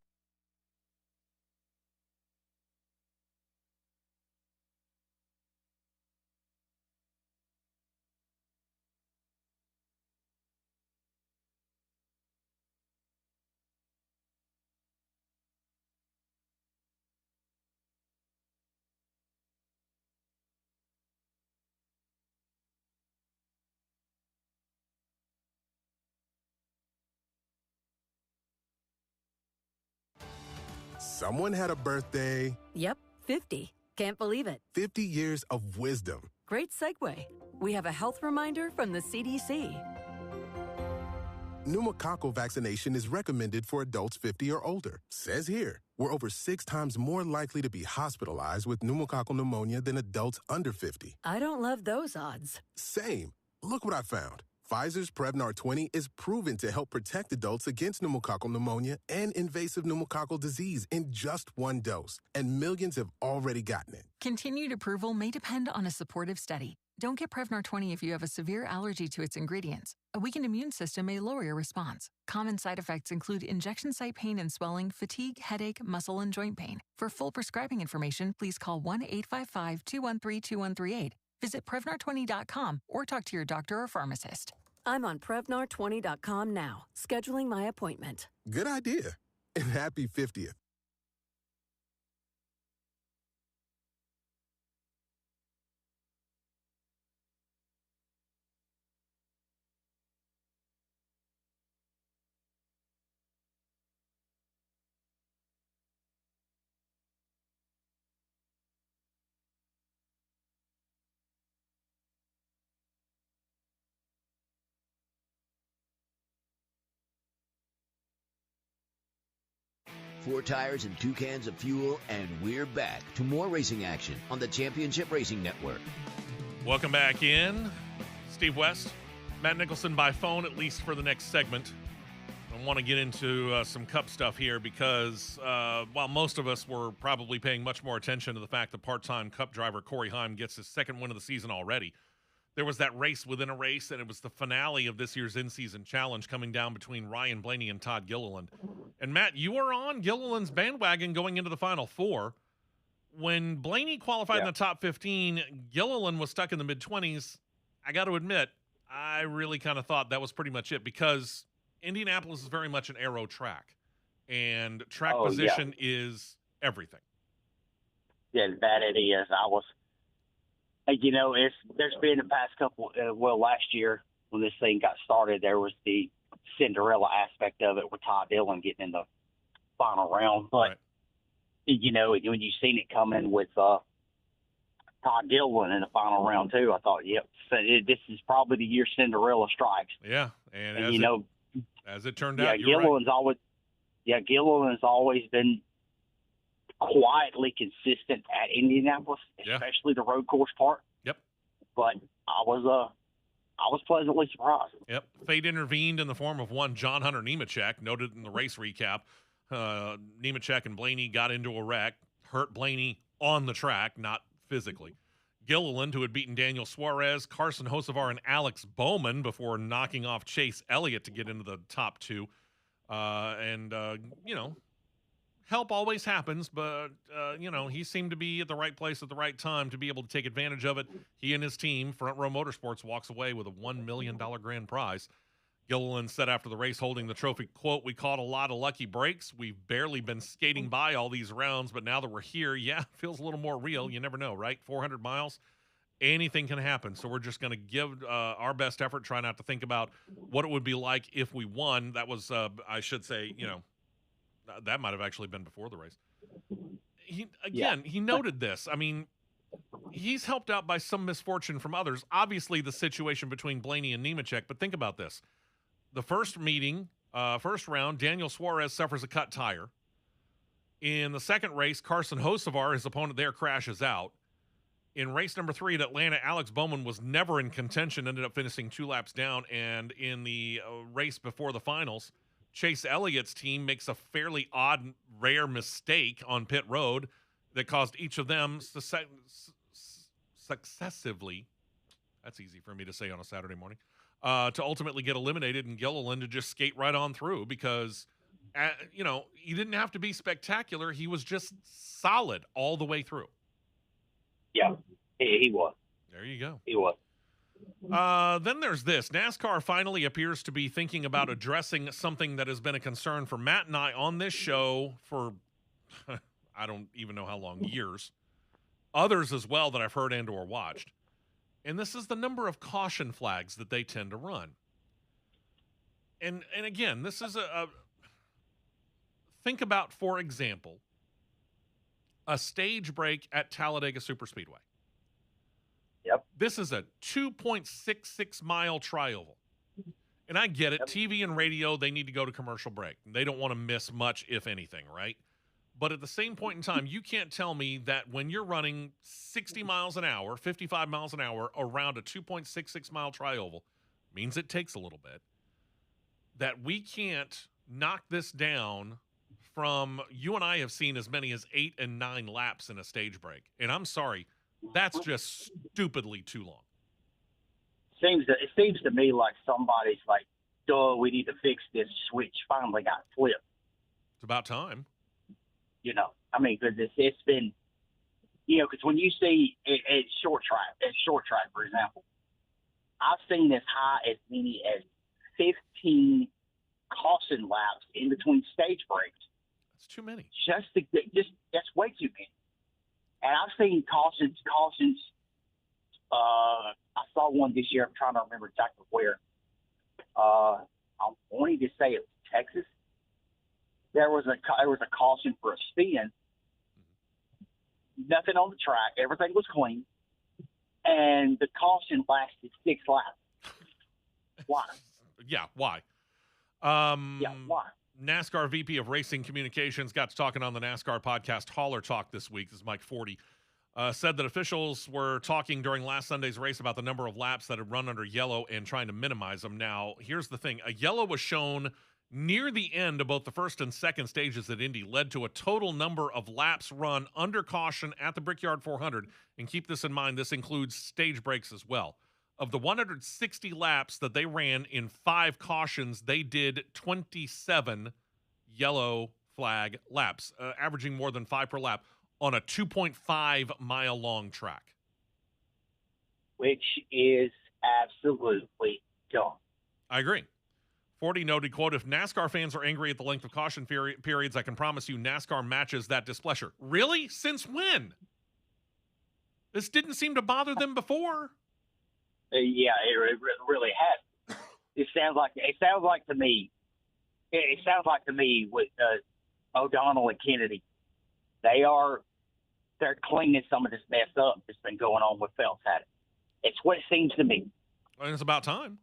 Someone had a birthday. Yep, 50. Can't believe it. 50 years of wisdom. Great segue. We have a health reminder from the CDC. Pneumococcal vaccination is recommended for adults 50 or older. Says here, we're over 6 times more likely to be hospitalized with pneumococcal pneumonia than adults under 50. I don't love those odds. Same. Look what I found. Pfizer's Prevnar 20 is proven to help protect adults against pneumococcal pneumonia and invasive pneumococcal disease in just 1 dose, and millions have already gotten it. Continued approval may depend on a supportive study. Don't get Prevnar 20 if you have a severe allergy to its ingredients. A weakened immune system may lower your response. Common side effects include injection site pain and swelling, fatigue, headache, muscle, and joint pain. For full prescribing information, please call 1-855-213-2138. Visit Prevnar20.com or talk to your doctor or pharmacist. I'm on Prevnar20.com now, scheduling my appointment. Good idea. And happy 50th. Four tires and 2 cans of fuel, and we're back to more racing action on the Championship Racing Network. Welcome back in. Steve West, Matt Nicholson by phone, at least for the next segment. I want to get into some Cup stuff here because while most of us were probably paying much more attention to the fact that part-time Cup driver Corey Heim gets his 2nd win of the season already, there was that race within a race, and it was the finale of this year's in-season challenge coming down between Ryan Blaney and Todd Gilliland. And, Matt, you were on Gilliland's bandwagon going into the Final Four. When Blaney qualified in the top 15, Gilliland was stuck in the mid-20s. I got to admit, I really kind of thought that was pretty much it because Indianapolis is very much an aero track, and track position is everything. Yeah, that it is. There's been the past couple, last year when this thing got started, there was the Cinderella aspect of it with Todd Dillon getting in the final round. But, when you seen it coming with Todd Dillon in the final round, too, I thought, this is probably the year Cinderella strikes. Yeah, and as it turned out, Gilliland's always been quietly consistent at Indianapolis, especially the road course part. Yep. But I was pleasantly surprised. Yep. Fate intervened in the form of one John Hunter Nemechek, noted in the race recap. Nemechek and Blaney got into a wreck, hurt Blaney on the track, not physically. Gilliland, who had beaten Daniel Suarez, Carson Hocevar, and Alex Bowman before knocking off Chase Elliott to get into the top 2. Help always happens, but, he seemed to be at the right place at the right time to be able to take advantage of it. He and his team, Front Row Motorsports, walks away with a $1 million grand prize. Gilliland said after the race holding the trophy, quote, "We caught a lot of lucky breaks. We've barely been skating by all these rounds, but now that we're here, it feels a little more real. You never know, right? 400 miles, anything can happen. So we're just going to give our best effort, try not to think about what it would be like if we won." That was, I should say, that might have actually been before the race. He noted this. I mean, he's helped out by some misfortune from others. Obviously, the situation between Blaney and Nemechek, but think about this. The first round, Daniel Suarez suffers a cut tire. In the second race, Carson Hocevar, his opponent there, crashes out. In race number 3 at Atlanta, Alex Bowman was never in contention, ended up finishing 2 laps down. And in the race before the finals, Chase Elliott's team makes a fairly odd, rare mistake on pit road that caused each of them successively, that's easy for me to say on a Saturday morning, to ultimately get eliminated, and Gilliland to just skate right on through because, he didn't have to be spectacular. He was just solid all the way through. Yeah, he was. There you go. He was. Then there's this. NASCAR finally appears to be thinking about addressing something that has been a concern for Matt and I on this show for, I don't even know how long, years. Others as well that I've heard and or watched. And this is the number of caution flags that they tend to run. And again, this is think about, for example, a stage break at Talladega Superspeedway. Yep. This is a 2.66 mile tri-oval. And I get it. TV and radio, they need to go to commercial break. They don't want to miss much, if anything, right? But at the same point in time, you can't tell me that when you're running 60 miles an hour, 55 miles an hour around a 2.66 mile trioval, means it takes a little bit, that we can't knock this down from, you and I have seen as many as 8 and 9 laps in a stage break. And I'm sorry, that's just stupidly too long. It seems to me like somebody's like, duh, we need to fix this switch. Finally got flipped. It's about time. You know, I mean, because it's been, you know, because when you see at short track, for example, I've seen as high as many as 15 caution laps in between stage breaks. That's too many. Just that's way too many. And I've seen cautions. I saw one this year. I'm trying to remember exactly where. I'm wanting to say it was Texas. There was a caution for a spin. Nothing on the track. Everything was clean, and the caution lasted 6 laps. Why? Yeah, why? Why? NASCAR VP of Racing Communications got to talking on the NASCAR podcast Hauler Talk this week. This is Mike Forty. Said that officials were talking during last Sunday's race about the number of laps that had run under yellow and trying to minimize them. Now, here's the thing. A yellow was shown near the end of both the first and second stages at Indy, led to a total number of laps run under caution at the Brickyard 400. And keep this in mind, this includes stage breaks as well. Of the 160 laps that they ran in 5 cautions, they did 27 yellow flag laps, averaging more than 5 per lap on a 2.5 mile long track. Which is absolutely dumb. I agree. 40 noted, quote, if NASCAR fans are angry at the length of caution periods, I can promise you NASCAR matches that displeasure. Really? Since when? This didn't seem to bother them before. Yeah, it really has. It sounds like to me. It sounds like to me with O'Donnell and Kennedy, they're cleaning some of this mess up that's been going on with Phelps had it. It's what it seems to me. And it's about time.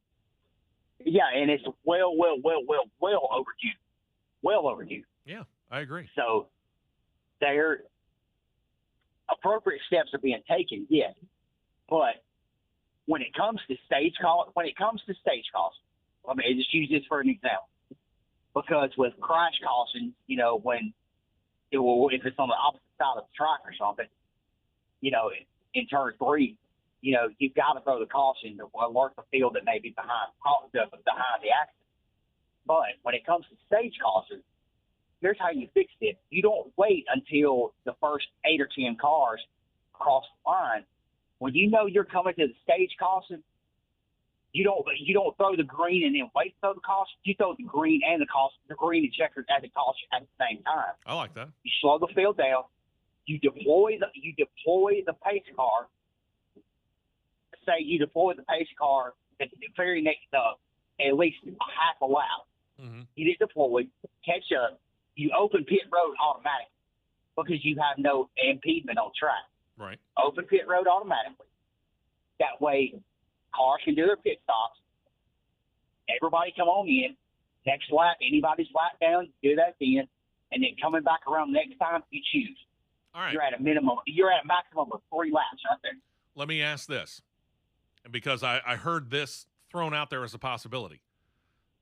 Yeah, and it's well overdue. Well overdue. Yeah, I agree. So there appropriate steps are being taken, yes. But when it comes to stage costs, let me just use this for an example. Because with crash cautions, you know, if it's on the opposite side of the track or something, you know, in turn 3, you know, you've got to throw the caution to alert the field that may be behind the accident. But when it comes to stage cautions, here's how you fix it. You don't wait until the first 8 or 10 cars cross the line. When you know you're coming to the stage caution, you don't throw the green and then wait to throw the caution. You throw the green and the green and checker at the caution at the same time. I like that. You slow the field down. You deploy the pace car. Say you deploy the pace car at the very next at least half a lap. Mm-hmm. You get deployed, catch up. You open pit road automatically because you have no impediment on track. Right. Open pit road automatically. That way, cars can do their pit stops. Everybody come on in. Next lap, anybody's lap down, do that then. And then coming back around next time, you choose. All right. You're at a maximum of 3 laps right there. Let me ask this, because I heard this thrown out there as a possibility,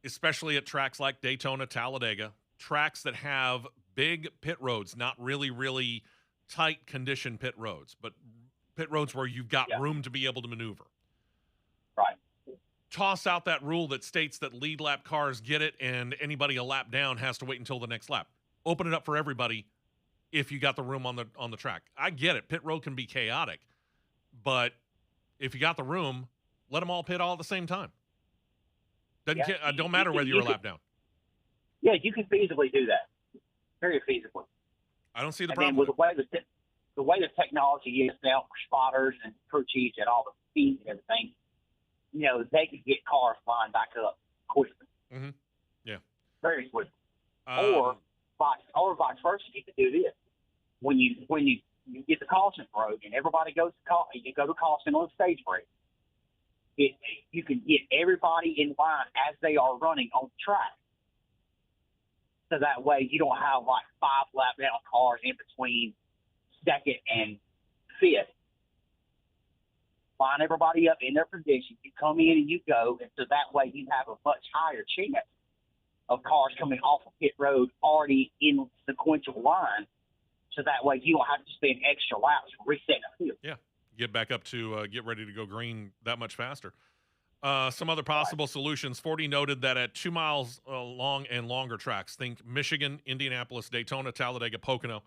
especially at tracks like Daytona, Talladega, tracks that have big pit roads, not really, really tight condition pit roads, but pit roads where you've got room to be able to maneuver. Right. Toss out that rule that states that lead lap cars get it and anybody a lap down has to wait until the next lap. Open it up for everybody if you got the room on the track. I get it. Pit road can be chaotic, but if you got the room, let them all pit all at the same time. Don't matter whether you're a lap down. Yeah, you can feasibly do that. Very feasibly. I don't see the problem. with the way the technology is now for spotters and crew chiefs and all the speeds and everything, you know, they can get cars flying back up quickly. Mm-hmm. Yeah. Very quickly. Or vice versa, you can do this. When you get the caution road and everybody goes to you go to caution on the stage break, you can get everybody in line as they are running on the track. So that way you don't have like 5 lap down cars in between second and fifth. Line everybody up in their position. You come in and you go, and so that way you have a much higher chance of cars coming off of pit road already in sequential line. So that way you don't have to spend extra laps resetting the field. Yeah, get back up to get ready to go green that much faster. Some other possible solutions. 40 noted that at 2 miles long and longer tracks, think Michigan, Indianapolis, Daytona, Talladega, Pocono,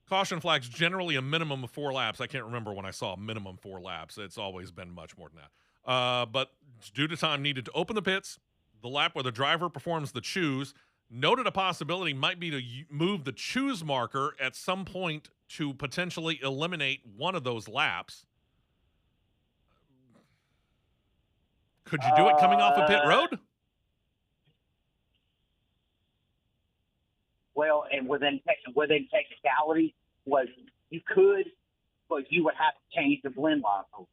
caution flags generally a minimum of 4 laps. I can't remember when I saw a minimum 4 laps. It's always been much more than that. But due to time needed to open the pits, the lap where the driver performs the choose, noted a possibility might be to move the choose marker at some point to potentially eliminate one of those laps. Could you do it coming off a pit road? Well, and within technicality, was you could, but you would have to change the blend line rule.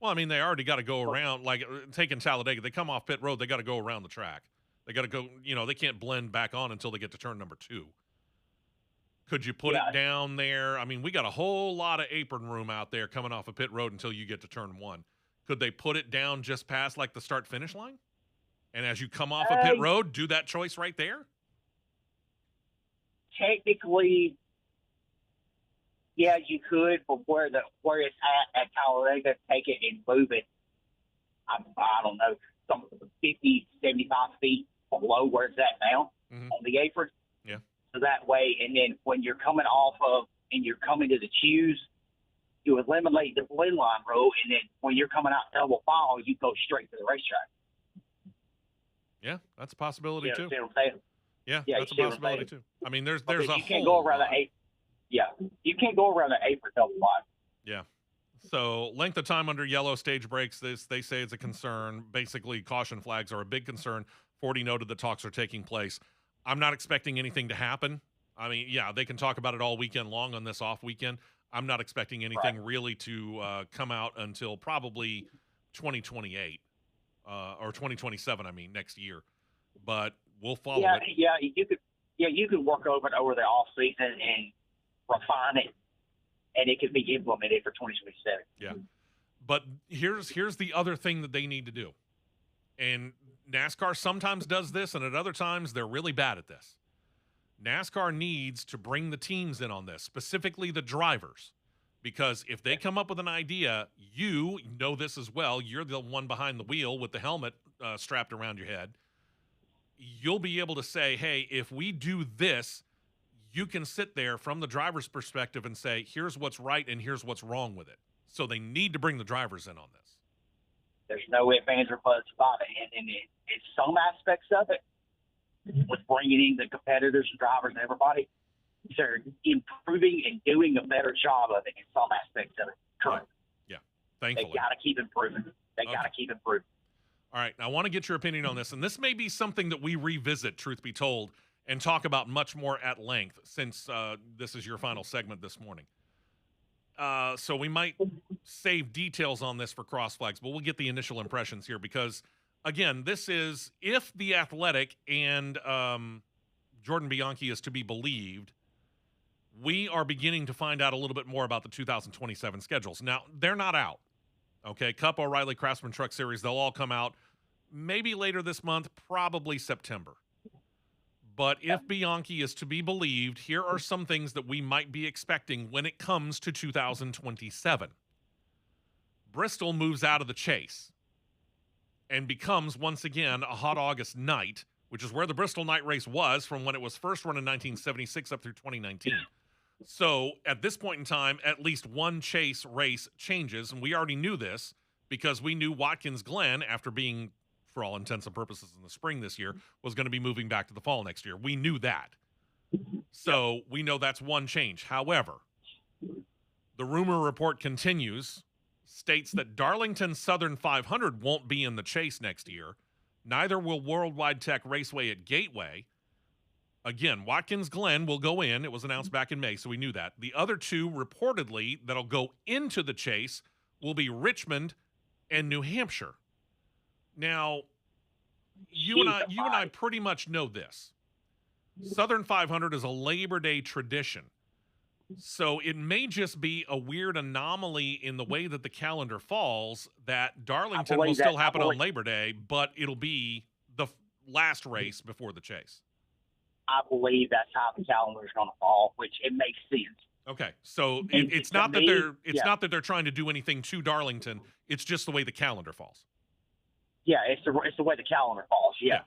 Well, I mean, they already got to go around, like taking Talladega. They come off pit road, they got to go around the track. They got to go, they can't blend back on until they get to turn number 2. Could you put it down there? I mean, we got a whole lot of apron room out there coming off a pit road until you get to turn 1. Could they put it down just past like the start-finish line? And as you come off a pit road, do that choice right there? Technically, yeah, you could, but where it's at Talladega, take it and move it, I don't know, some 50, 75 feet below where it's at now on the apron. Yeah. So that way, and then when you're coming off of and you're coming to the choose, you eliminate the blend line row, and then when you're coming out double file, you go straight to the racetrack. Yeah, that's a possibility too. See what I'm saying? Yeah, that's a possibility too. I mean, there's you a can't whole go around the apron. Yeah, you can't go around the apron double file. Yeah. So length of time under yellow stage breaks, they say it's a concern. Basically, caution flags are a big concern. 40 noted the talks are taking place. I'm not expecting anything to happen. I mean, yeah, they can talk about it all weekend long on this off weekend. I'm not expecting anything really to come out until probably 2028 or 2027. I mean, next year. But we'll follow it. Yeah, you could work over it over the off season and refine it, and it could be implemented for 2027. Yeah, but here's the other thing that they need to do, and NASCAR sometimes does this, and at other times they're really bad at this. NASCAR needs to bring the teams in on this, specifically the drivers, because if they come up with an idea, you know this as well, you're the one behind the wheel with the helmet strapped around your head, you'll be able to say, hey, if we do this, you can sit there from the driver's perspective and say, here's what's right and here's what's wrong with it. So they need to bring the drivers in on this. There's no ifs, ands, or buts about it. And in some aspects of it, with bringing in the competitors and drivers and everybody, they're improving and doing a better job of it in some aspects of it. Correct. Yeah. Thankfully. They got to keep improving. Got to keep improving. All right. I want to get your opinion on this. And this may be something that we revisit, truth be told, and talk about much more at length since this is your final segment this morning. So we might save details on this for cross flags, but we'll get the initial impressions here because, again, this is if the Athletic and Jordan Bianchi is to be believed, we are beginning to find out a little bit more about the 2027 schedules. Now, they're not out. Okay, Cup, O'Reilly, Craftsman Truck Series, they'll all come out maybe later this month, probably September. But if Bianchi is to be believed, here are some things that we might be expecting when it comes to 2027. Bristol moves out of the chase and becomes, once again, a hot August night, which is where the Bristol night race was from when it was first run in 1976 up through 2019. So at this point in time, at least one chase race changes, and we already knew this because we knew Watkins Glen, after being, for all intents and purposes, in the spring this year, was going to be moving back to the fall next year. We knew that. So we know that's one change. However, the rumor report continues, states that Darlington Southern 500 won't be in the chase next year. Neither will Worldwide Tech Raceway at Gateway. Again, Watkins Glen will go in. It was announced back in May, so we knew that. The other two, reportedly, that'll go into the chase will be Richmond and New Hampshire. Now, you Jeez, and I pretty much know this. Southern 500 is a Labor Day tradition. So it may just be a weird anomaly in the way that the calendar falls that Darlington will still happen on Labor Day, but it'll be the last race before the Chase. I believe that's how the calendar is going to fall, which it makes sense. Okay, so it's not that they're trying to do anything to Darlington. It's just the way the calendar falls. Yeah, it's the way the calendar falls. Yeah.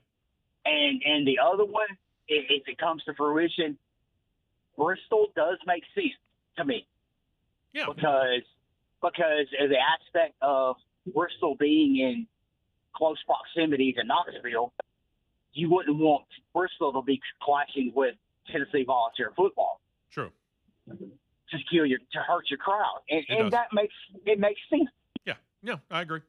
And the other one, if it comes to fruition, Bristol does make sense to me. Yeah. Because of the aspect of Bristol being in close proximity to Knoxville, you wouldn't want Bristol to be clashing with Tennessee Volunteer Football. True. To hurt your crowd, and that makes sense. Yeah, I agree.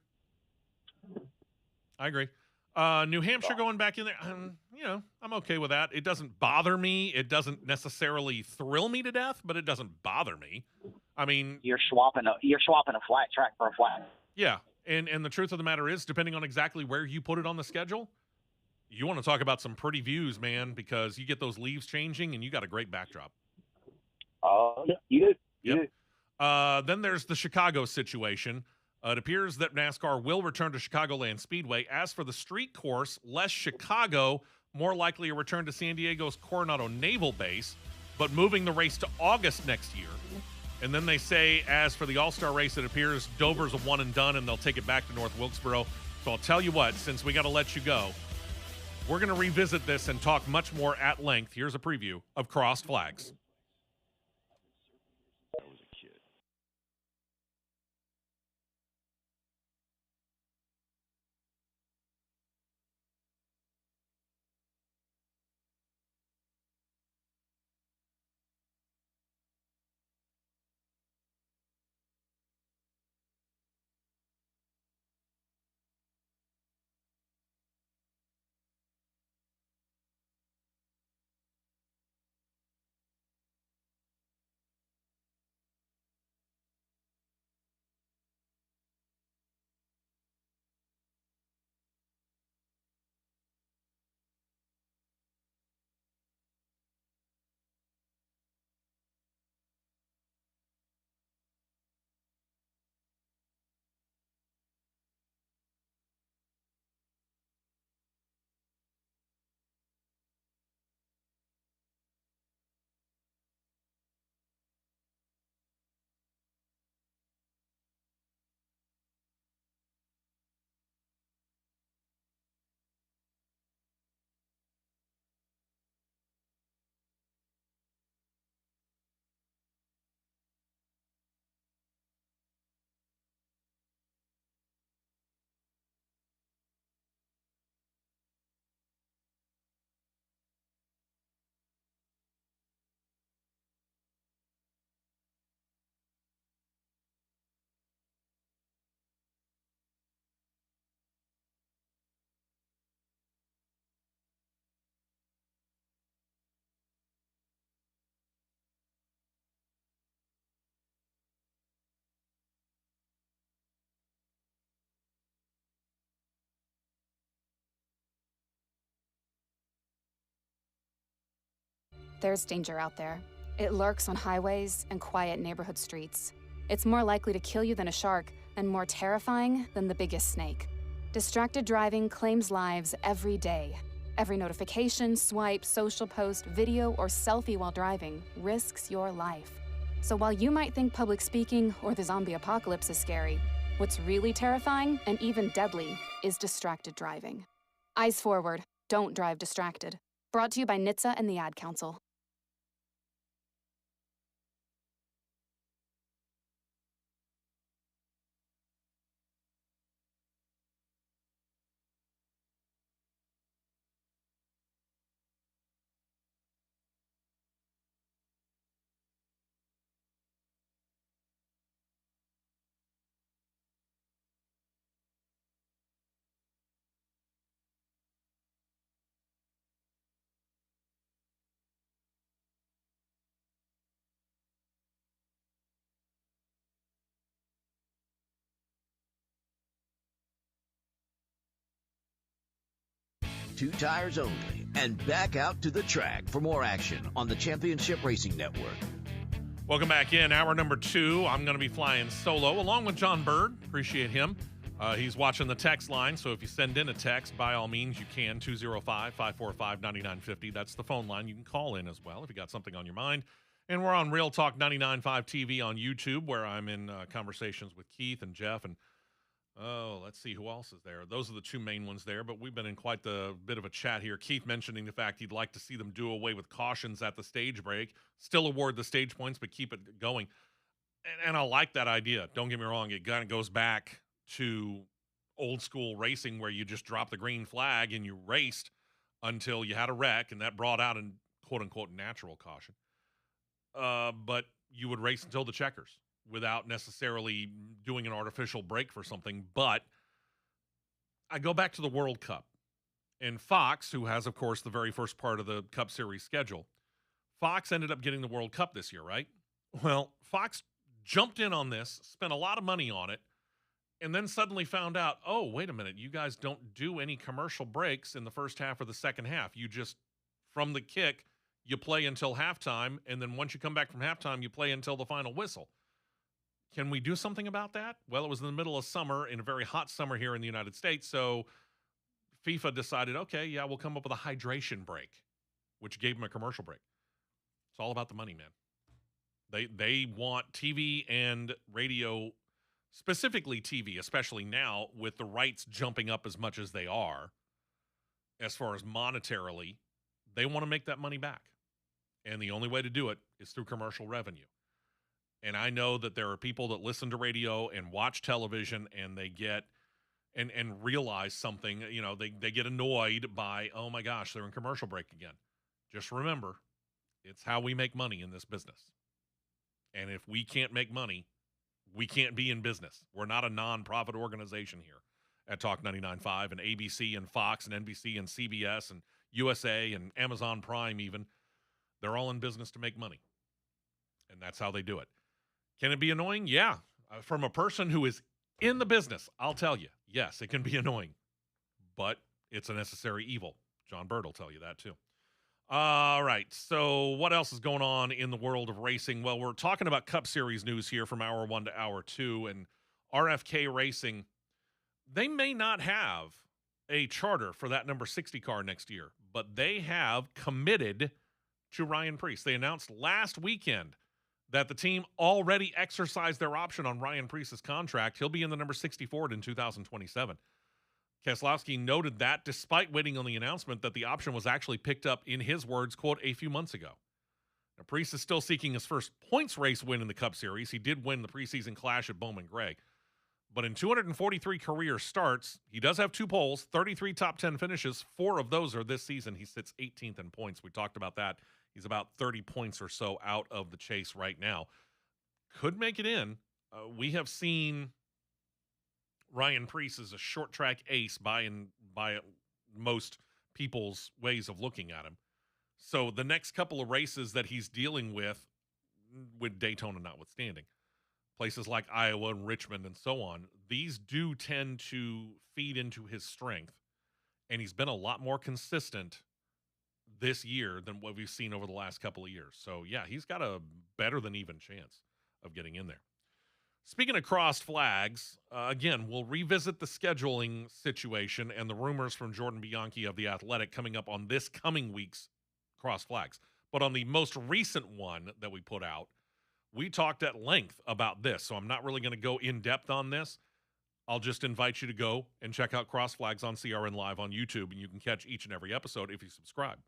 New Hampshire going back in there, I'm okay with that. It doesn't bother me. It doesn't necessarily thrill me to death, but it doesn't bother me. I mean, you're swapping a flat track for a flat. Yeah, and the truth of the matter is, depending on exactly where you put it on the schedule, you want to talk about some pretty views, man, because you get those leaves changing and you got a great backdrop. You do. Then there's the Chicago situation. It appears that NASCAR will return to Chicagoland Speedway. As for the street course, less Chicago, more likely a return to San Diego's Coronado Naval Base, but moving the race to August next year. And then they say, as for the All-Star race, it appears Dover's a one and done, and they'll take it back to North Wilkesboro. So I'll tell you what, since we got to let you go, we're going to revisit this and talk much more at length. Here's a preview of Crossed Flags. There's danger out there. It lurks on highways and quiet neighborhood streets. It's more likely to kill you than a shark, and more terrifying than the biggest snake. Distracted driving claims lives every day. Every notification, swipe, social post, video, or selfie while driving risks your life. So while you might think public speaking or the zombie apocalypse is scary, what's really terrifying and even deadly is distracted driving. Eyes forward, don't drive distracted. Brought to you by NHTSA and the Ad Council. 2 tires only, and back out to the track for more action on the Championship Racing Network. Welcome back in. Hour number 2. I'm going to be flying solo along with John Bird. Appreciate him. He's watching the text line, so if you send in a text, by all means, you can. 205-545-9950. That's the phone line. You can call in as well if you got something on your mind. And we're on Real Talk 99.5 TV on YouTube, where I'm in conversations with Keith and Jeff. And, let's see, who else is there? Those are the two main ones there, but we've been in quite the bit of a chat here. Keith mentioning the fact he'd like to see them do away with cautions at the stage break, still award the stage points, but keep it going. And I like that idea. Don't get me wrong. It kind of goes back to old school racing where you just dropped the green flag and you raced until you had a wreck, and that brought out a quote-unquote natural caution. But you would race until the checkers without necessarily doing an artificial break for something. But I go back to the World Cup. And Fox, who has, of course, the very first part of the Cup Series schedule, Fox ended up getting the World Cup this year, right? Well, Fox jumped in on this, spent a lot of money on it, and then suddenly found out, oh, wait a minute, you guys don't do any commercial breaks in the first half or the second half. You just, from the kick, you play until halftime, and then once you come back from halftime, you play until the final whistle. Can we do something about that? Well, it was in the middle of summer, in a very hot summer here in the United States, so FIFA decided, okay, yeah, we'll come up with a hydration break, which gave them a commercial break. It's all about the money, man. They want TV and radio, specifically TV, especially now with the rights jumping up as much as they are, as far as monetarily, they want to make that money back. And the only way to do it is through commercial revenue. And I know that there are people that listen to radio and watch television and they get and realize something, you know, they get annoyed by, oh my gosh, they're in commercial break again. Just remember, it's how we make money in this business. And if we can't make money, we can't be in business. We're not a non-profit organization here at Talk 99.5 and ABC and Fox and NBC and CBS and USA and Amazon Prime even. They're all in business to make money. And that's how they do it. Can it be annoying? Yeah. From a person who is in the business, I'll tell you, yes, it can be annoying. But it's a necessary evil. John Bird will tell you that too. All right, so what else is going on in the world of racing? Well, we're talking about Cup Series news here from hour 1 to hour 2, and RFK Racing, they may not have a charter for that number 60 car next year, but they have committed to Ryan Preece. They announced last weekend that the team already exercised their option on Ryan Preece's contract. He'll be in the number 60 Ford in 2027. Keselowski noted that despite waiting on the announcement that the option was actually picked up, in his words, quote, a few months ago. Now, Preece is still seeking his first points race win in the Cup Series. He did win the preseason clash at Bowman Gray. But in 243 career starts, he does have 2 poles, 33 top 10 finishes. 4 of those are this season. He sits 18th in points. We talked about that. He's about 30 points or so out of the chase right now. Could make it in. We have seen Ryan Preece is a short track ace by most people's ways of looking at him. So the next couple of races that he's dealing with Daytona notwithstanding, places like Iowa and Richmond and so on, these do tend to feed into his strength. And he's been a lot more consistent this year than what we've seen over the last couple of years. So yeah, he's got a better than even chance of getting in there. Speaking of crossed flags, again, we'll revisit the scheduling situation and the rumors from Jordan Bianchi of The Athletic coming up on this coming week's crossed flags. But on the most recent one that we put out, we talked at length about this. So I'm not really going to go in depth on this. I'll just invite you to go and check out Cross Flags on CRN Live on YouTube, and you can catch each and every episode if you subscribe.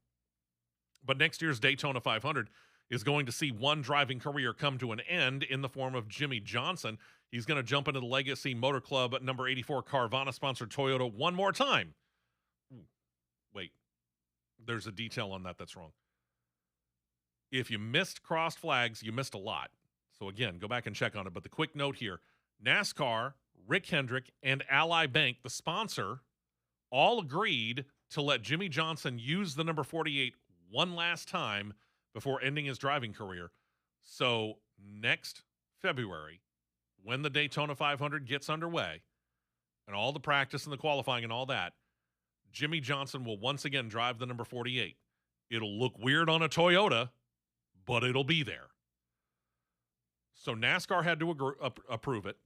But next year's Daytona 500 is going to see one driving career come to an end in the form of Jimmy Johnson. He's going to jump into the Legacy Motor Club number 84 Carvana-sponsored Toyota one more time. Ooh, wait, there's a detail on that that's wrong. If you missed crossed flags, you missed a lot. So again, go back and check on it. But the quick note here, NASCAR, Rick Hendrick, and Ally Bank, the sponsor, all agreed to let Jimmy Johnson use the number 48 one last time before ending his driving career. So next February, when the Daytona 500 gets underway, and all the practice and the qualifying and all that, Jimmy Johnson will once again drive the number 48. It'll look weird on a Toyota, but it'll be there. So NASCAR had to approve it.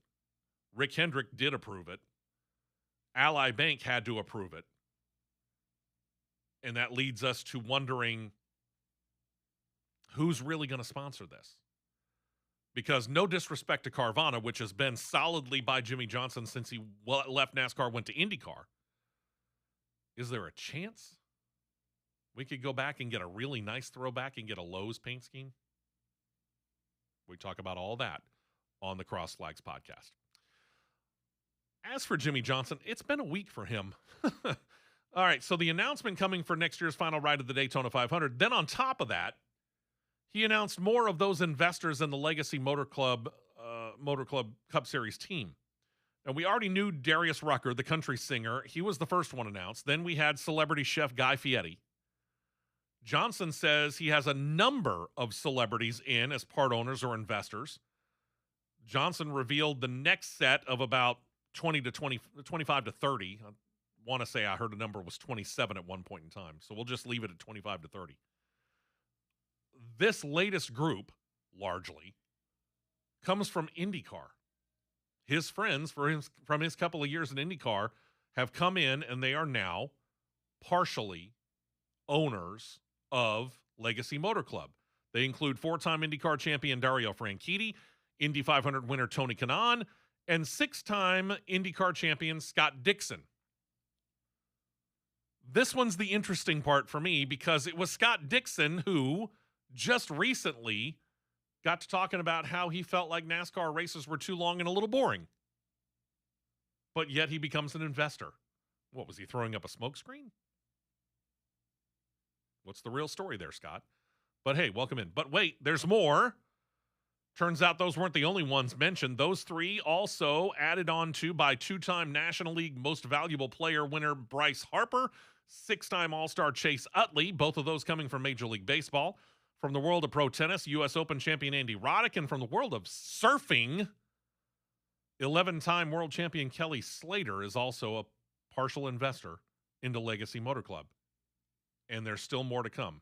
Rick Hendrick did approve it. Ally Bank had to approve it. And that leads us to wondering who's really going to sponsor this. Because no disrespect to Carvana, which has been solidly by Jimmy Johnson since he left NASCAR, went to IndyCar. Is there a chance we could go back and get a really nice throwback and get a Lowe's paint scheme? We talk about all that on the Cross Flags podcast. As for Jimmy Johnson, it's been a week for him. All right, so the announcement coming for next year's final ride of the Daytona 500. Then on top of that, he announced more of those investors in the Legacy Motor Club Cup Series team. Now, we already knew Darius Rucker, the country singer. He was the first one announced. Then we had celebrity chef Guy Fieri. Johnson says he has a number of celebrities in as part owners or investors. Johnson revealed the next set of about 25 to 30. I want to say I heard a number was 27 at one point in time. So we'll just leave it at 25 to 30. This latest group, largely, comes from IndyCar. His friends from his couple of years in IndyCar have come in, and they are now partially owners of Legacy Motor Club. They include four-time IndyCar champion Dario Franchitti, Indy 500 winner Tony Kanaan, and six-time IndyCar champion Scott Dixon. This one's the interesting part for me because it was Scott Dixon who just recently got to talking about how he felt like NASCAR races were too long and a little boring. But yet he becomes an investor. What, was he throwing up a smokescreen? What's the real story there, Scott? But hey, welcome in. But wait, there's more. Turns out those weren't the only ones mentioned. Those three also added on to by two-time National League Most Valuable Player winner Bryce Harper, six-time All-Star Chase Utley, both of those coming from Major League Baseball. From the world of pro tennis, U.S. Open champion Andy Roddick, and from the world of surfing, 11-time world champion Kelly Slater is also a partial investor into Legacy Motor Club. And there's still more to come.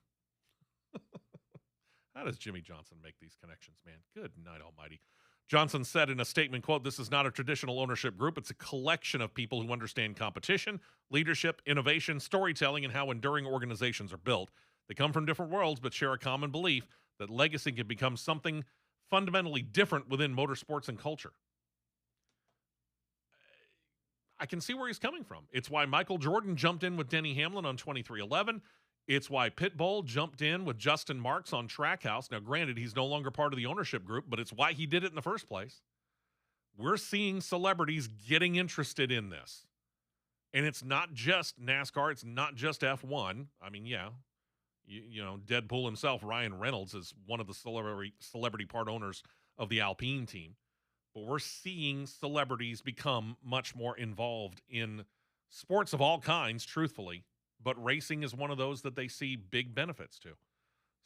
How does Jimmy Johnson make these connections, man? Good night almighty. Johnson said in a statement, quote, "This is not a traditional ownership group. It's a collection of people who understand competition, leadership, innovation, storytelling, and how enduring organizations are built. They come from different worlds, but share a common belief that legacy can become something fundamentally different within motorsports and culture." I can see where he's coming from. It's why Michael Jordan jumped in with Denny Hamlin on 2311. It's why Pitbull jumped in with Justin Marks on Trackhouse. Now, granted, he's no longer part of the ownership group, but it's why he did it in the first place. We're seeing celebrities getting interested in this. And it's not just NASCAR. It's not just F1. I mean, yeah, you know, Deadpool himself, Ryan Reynolds, is one of the celebrity part owners of the Alpine team. But we're seeing celebrities become much more involved in sports of all kinds, truthfully. But racing is one of those that they see big benefits to.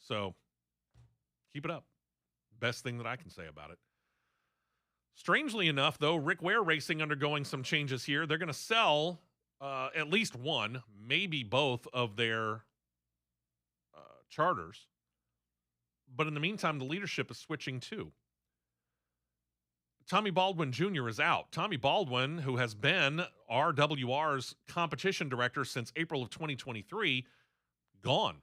So keep it up. Best thing that I can say about it. Strangely enough, though, Rick Ware Racing undergoing some changes here. They're going to sell at least one, maybe both of their charters. But in the meantime, the leadership is switching too. Tommy Baldwin Jr. is out. Tommy Baldwin, who has been RWR's competition director since April of 2023, gone.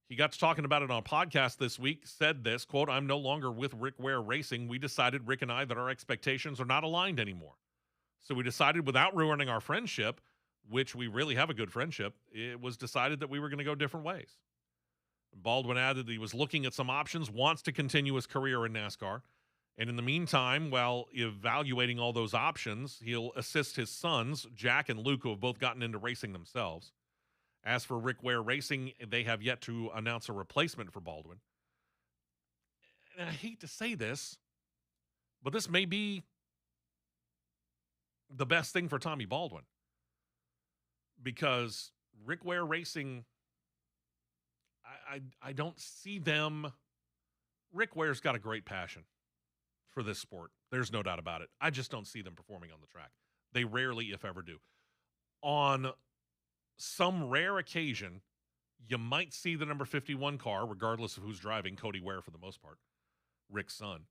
He got to talking about it on a podcast this week, said this, quote, "I'm no longer with Rick Ware Racing. We decided, Rick and I, that our expectations are not aligned anymore. So we decided, without ruining our friendship, which we really have a good friendship, it was decided that we were going to go different ways." Baldwin added that he was looking at some options, wants to continue his career in NASCAR. And in the meantime, while evaluating all those options, he'll assist his sons, Jack and Luke, who have both gotten into racing themselves. As for Rick Ware Racing, they have yet to announce a replacement for Baldwin. And I hate to say this, but this may be the best thing for Tommy Baldwin. Because Rick Ware Racing, I don't see them. Rick Ware's got a great passion for this sport. There's no doubt about it. I just don't see them performing on the track. They rarely, if ever, do. On some rare occasion, you might see the number 51 car, regardless of who's driving, Cody Ware for the most part, Rick's son.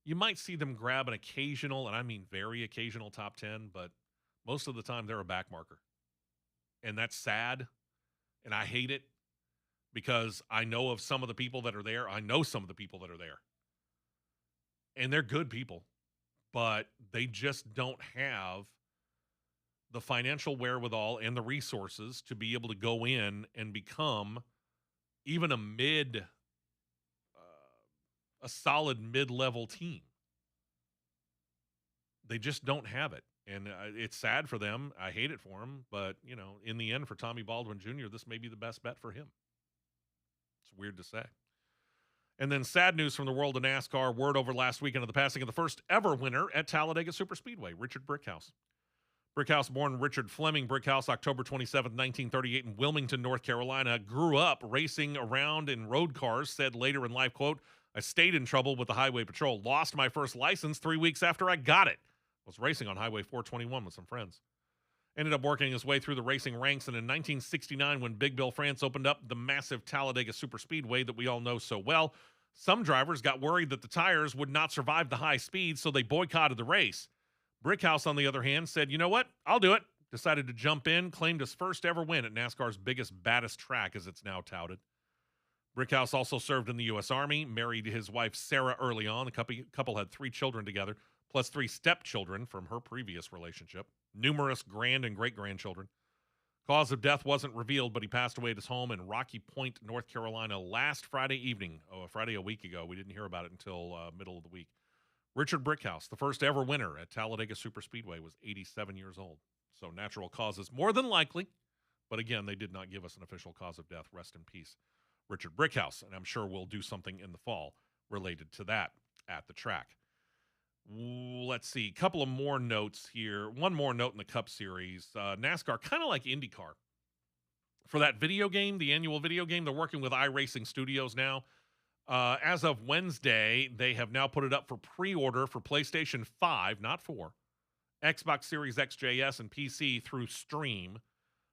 You might see them grab an occasional, and I mean very occasional top 10, but most of the time they're a back marker. And that's sad, and I hate it because I know of some of the people that are there. I know some of the people that are there. And they're good people, but they just don't have the financial wherewithal and the resources to be able to go in and become even a solid mid-level team. They just don't have it. And it's sad for them. I hate it for them. But, in the end, for Tommy Baldwin Jr., this may be the best bet for him. It's weird to say. And then sad news from the world of NASCAR. Word over last weekend of the passing of the first ever winner at Talladega Superspeedway, Richard Brickhouse. Brickhouse, born Richard Fleming Brickhouse, October 27, 1938 in Wilmington, North Carolina, grew up racing around in road cars, said later in life, quote, I stayed in trouble with the Highway Patrol, lost my first license 3 weeks after I got it. Was racing on Highway 421 with some friends. Ended up working his way through the racing ranks, and in 1969, when Big Bill France opened up the massive Talladega Superspeedway that we all know so well, some drivers got worried that the tires would not survive the high speed, so they boycotted the race. Brickhouse, on the other hand, said, you know what? I'll do it. Decided to jump in, claimed his first ever win at NASCAR's biggest, baddest track, as it's now touted. Brickhouse also served in the U.S. Army, married his wife Sarah early on. The couple had 3 children together, plus 3 stepchildren from her previous relationship, numerous grand and great-grandchildren. Cause of death wasn't revealed, but he passed away at his home in Rocky Point, North Carolina, last Friday evening. Friday a week ago. We didn't hear about it until middle of the week. Richard Brickhouse, the first ever winner at Talladega Superspeedway, was 87 years old. So natural causes more than likely, but again, they did not give us an official cause of death. Rest in peace, Richard Brickhouse, and I'm sure we'll do something in the fall related to that at the track. Let's see, a couple of more notes here. One more note in the Cup Series. NASCAR, kind of like IndyCar. For that video game, the annual video game, they're working with iRacing Studios now. As of Wednesday, they have now put it up for pre-order for PlayStation 5, not 4, Xbox Series XJS, and PC through Stream.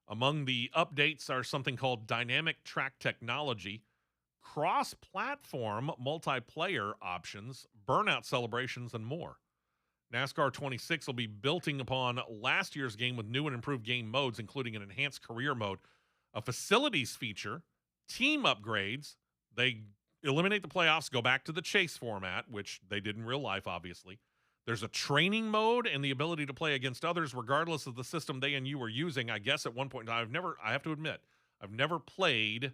Among the updates are something called Dynamic Track Technology, cross-platform multiplayer options, burnout celebrations, and more. NASCAR 26 will be building upon last year's game with new and improved game modes, including an enhanced career mode, a facilities feature, team upgrades. They eliminate the playoffs, go back to the chase format, which they did in real life, obviously. There's a training mode and the ability to play against others regardless of the system they and you were using. I guess at one point, I have to admit, I've never played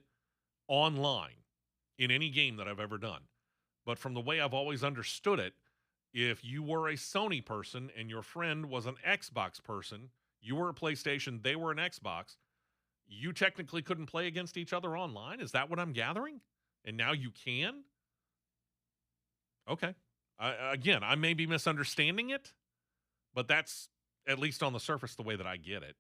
online in any game that I've ever done. But from the way I've always understood it, if you were a Sony person and your friend was an Xbox person, you were a PlayStation, they were an Xbox, you technically couldn't play against each other online? Is that what I'm gathering? And now you can? Okay. Again, I may be misunderstanding it, but that's, at least on the surface, the way that I get it.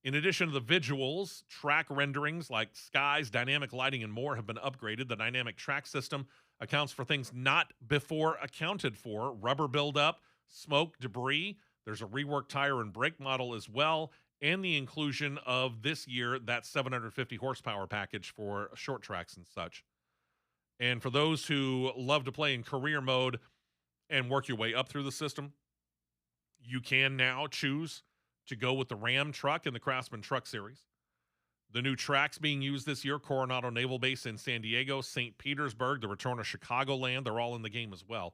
In addition to the visuals, track renderings like skies, dynamic lighting, and more have been upgraded. The dynamic track system accounts for things not before accounted for: rubber buildup, smoke, debris. There's a reworked tire and brake model as well, and the inclusion of this year that 750 horsepower package for short tracks and such. And for those who love to play in career mode and work your way up through the system, you can now choose to go with the Ram truck in the Craftsman Truck Series. The new tracks being used this year: Coronado Naval Base in San Diego, St. Petersburg, the return of Chicagoland. They're all in the game as well.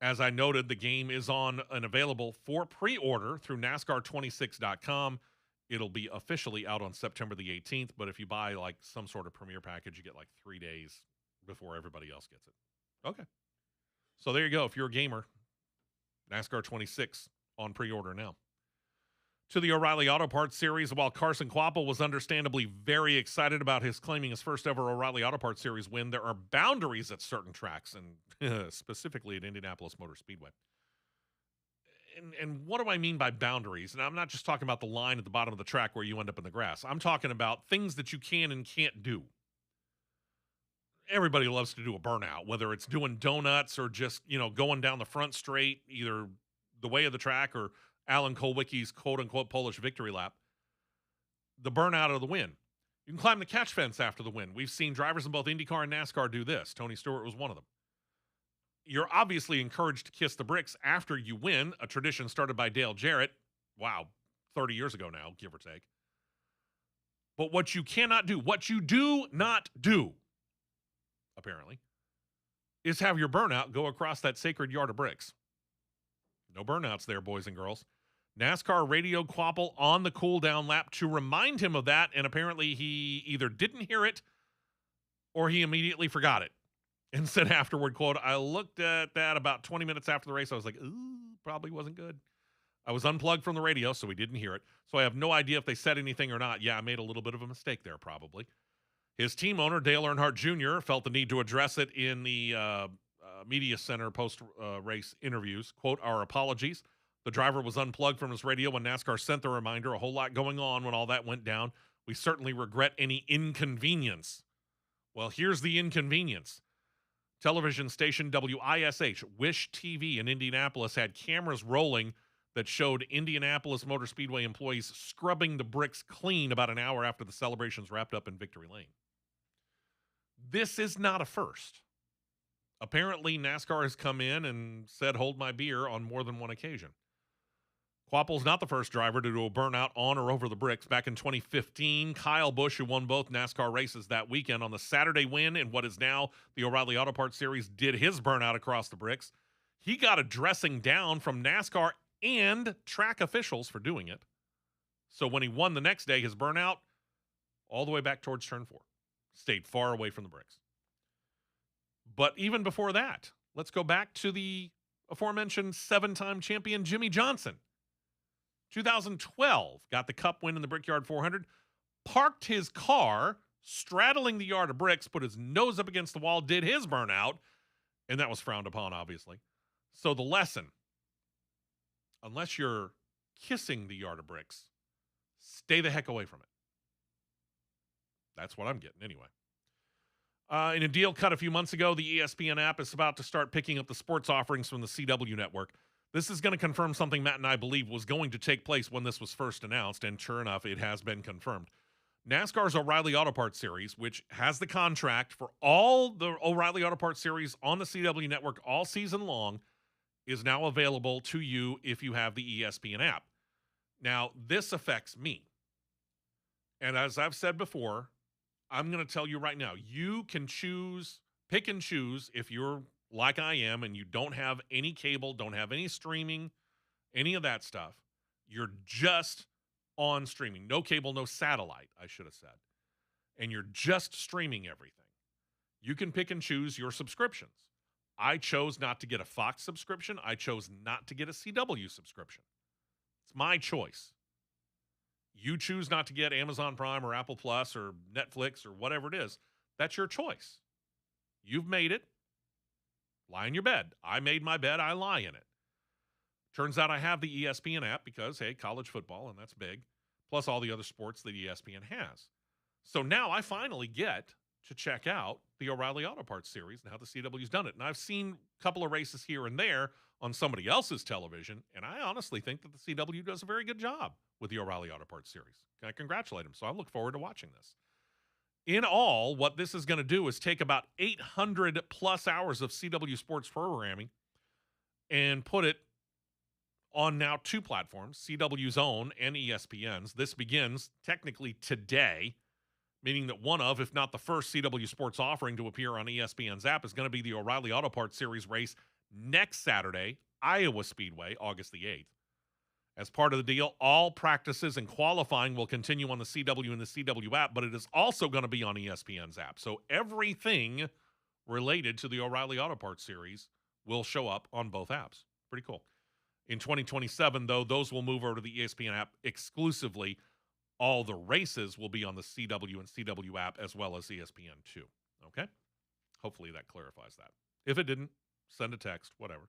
As I noted, the game is on and available for pre-order through NASCAR26.com. It'll be officially out on September the 18th, but if you buy like some sort of premiere package, you get like 3 days before everybody else gets it. Okay. So there you go. If you're a gamer, NASCAR 26 on pre-order now. To the O'Reilly Auto Parts Series, while Carson Kvapil was understandably very excited about claiming his first ever O'Reilly Auto Parts Series win, there are boundaries at certain tracks, and specifically at Indianapolis Motor Speedway. And what do I mean by boundaries? And I'm not just talking about the line at the bottom of the track where you end up in the grass. I'm talking about things that you can and can't do. Everybody loves to do a burnout, whether it's doing donuts or just, going down the front straight, either the way of the track or Alan Kulwicki's quote-unquote Polish victory lap. the burnout of the win. You can climb the catch fence after the win. We've seen drivers in both IndyCar and NASCAR do this. Tony Stewart was one of them. You're obviously encouraged to kiss the bricks after you win, a tradition started by Dale Jarrett. Wow, 30 years ago now, give or take. But what you cannot do, what you do not do, apparently, is have your burnout go across that sacred yard of bricks. No burnouts there, boys and girls. NASCAR radioed Quapple on the cool-down lap to remind him of that, and apparently he either didn't hear it or he immediately forgot it and said afterward, quote, I looked at that about 20 minutes after the race. I was like, ooh, probably wasn't good. I was unplugged from the radio, so we didn't hear it. So I have no idea if they said anything or not. Yeah, I made a little bit of a mistake there, probably. His team owner, Dale Earnhardt Jr., felt the need to address it in the media center post-race interviews. Quote, our apologies. The driver was unplugged from his radio when NASCAR sent the reminder. A whole lot going on when all that went down. We certainly regret any inconvenience. Well, here's the inconvenience. Television station WISH, Wish TV in Indianapolis, had cameras rolling that showed Indianapolis Motor Speedway employees scrubbing the bricks clean about an hour after the celebrations wrapped up in Victory Lane. This is not a first. Apparently, NASCAR has come in and said, hold my beer on more than one occasion. Quapple's not the first driver to do a burnout on or over the bricks. Back in 2015, Kyle Busch, who won both NASCAR races that weekend on the Saturday win in what is now the O'Reilly Auto Parts Series, did his burnout across the bricks. He got a dressing down from NASCAR and track officials for doing it. So when he won the next day, his burnout all the way back towards turn 4. Stayed far away from the bricks. But even before that, let's go back to the aforementioned 7-time champion Jimmy Johnson. 2012, got the Cup win in the Brickyard 400, parked his car, straddling the yard of bricks, put his nose up against the wall, did his burnout, and that was frowned upon, obviously. So the lesson, unless you're kissing the yard of bricks, stay the heck away from it. That's what I'm getting anyway. In a deal cut a few months ago, the ESPN app is about to start picking up the sports offerings from the CW network. This is going to confirm something Matt and I believe was going to take place when this was first announced, and sure enough, it has been confirmed. NASCAR's O'Reilly Auto Parts Series, which has the contract for all the O'Reilly Auto Parts Series on the CW network all season long, is now available to you if you have the ESPN app. Now, this affects me. And as I've said before, I'm going to tell you right now, you can pick and choose if you're like I am and you don't have any cable, don't have any streaming, any of that stuff. You're just on streaming. No cable, no satellite, I should have said. And you're just streaming everything. You can pick and choose your subscriptions. I chose not to get a Fox subscription. I chose not to get a CW subscription. It's my choice. You choose not to get Amazon Prime or Apple Plus or Netflix or whatever it is. That's your choice. You've made it. Lie in your bed. I made my bed. I lie in it. Turns out I have the ESPN app because, hey, college football, and that's big, plus all the other sports that ESPN has. So now I finally get to check out the O'Reilly Auto Parts Series and how the CW's done it. And I've seen a couple of races here and there on somebody else's television, and I honestly think that the CW does a very good job with the O'Reilly Auto Parts Series. I congratulate them, so I look forward to watching this. In all, what this is going to do is take about 800 plus hours of CW sports programming and put it on now 2 platforms, CW's own and ESPN's. This begins technically today, meaning that one of, if not the first CW sports offering to appear on ESPN's app is going to be the O'Reilly Auto Parts Series race next Saturday, Iowa Speedway, August the 8th. As part of the deal, all practices and qualifying will continue on the CW and the CW app, but it is also going to be on ESPN's app. So everything related to the O'Reilly Auto Parts Series will show up on both apps. Pretty cool. In 2027, though, those will move over to the ESPN app exclusively. All the races will be on the CW and CW app as well as ESPN2. Okay? Hopefully that clarifies that. If it didn't, send a text, whatever.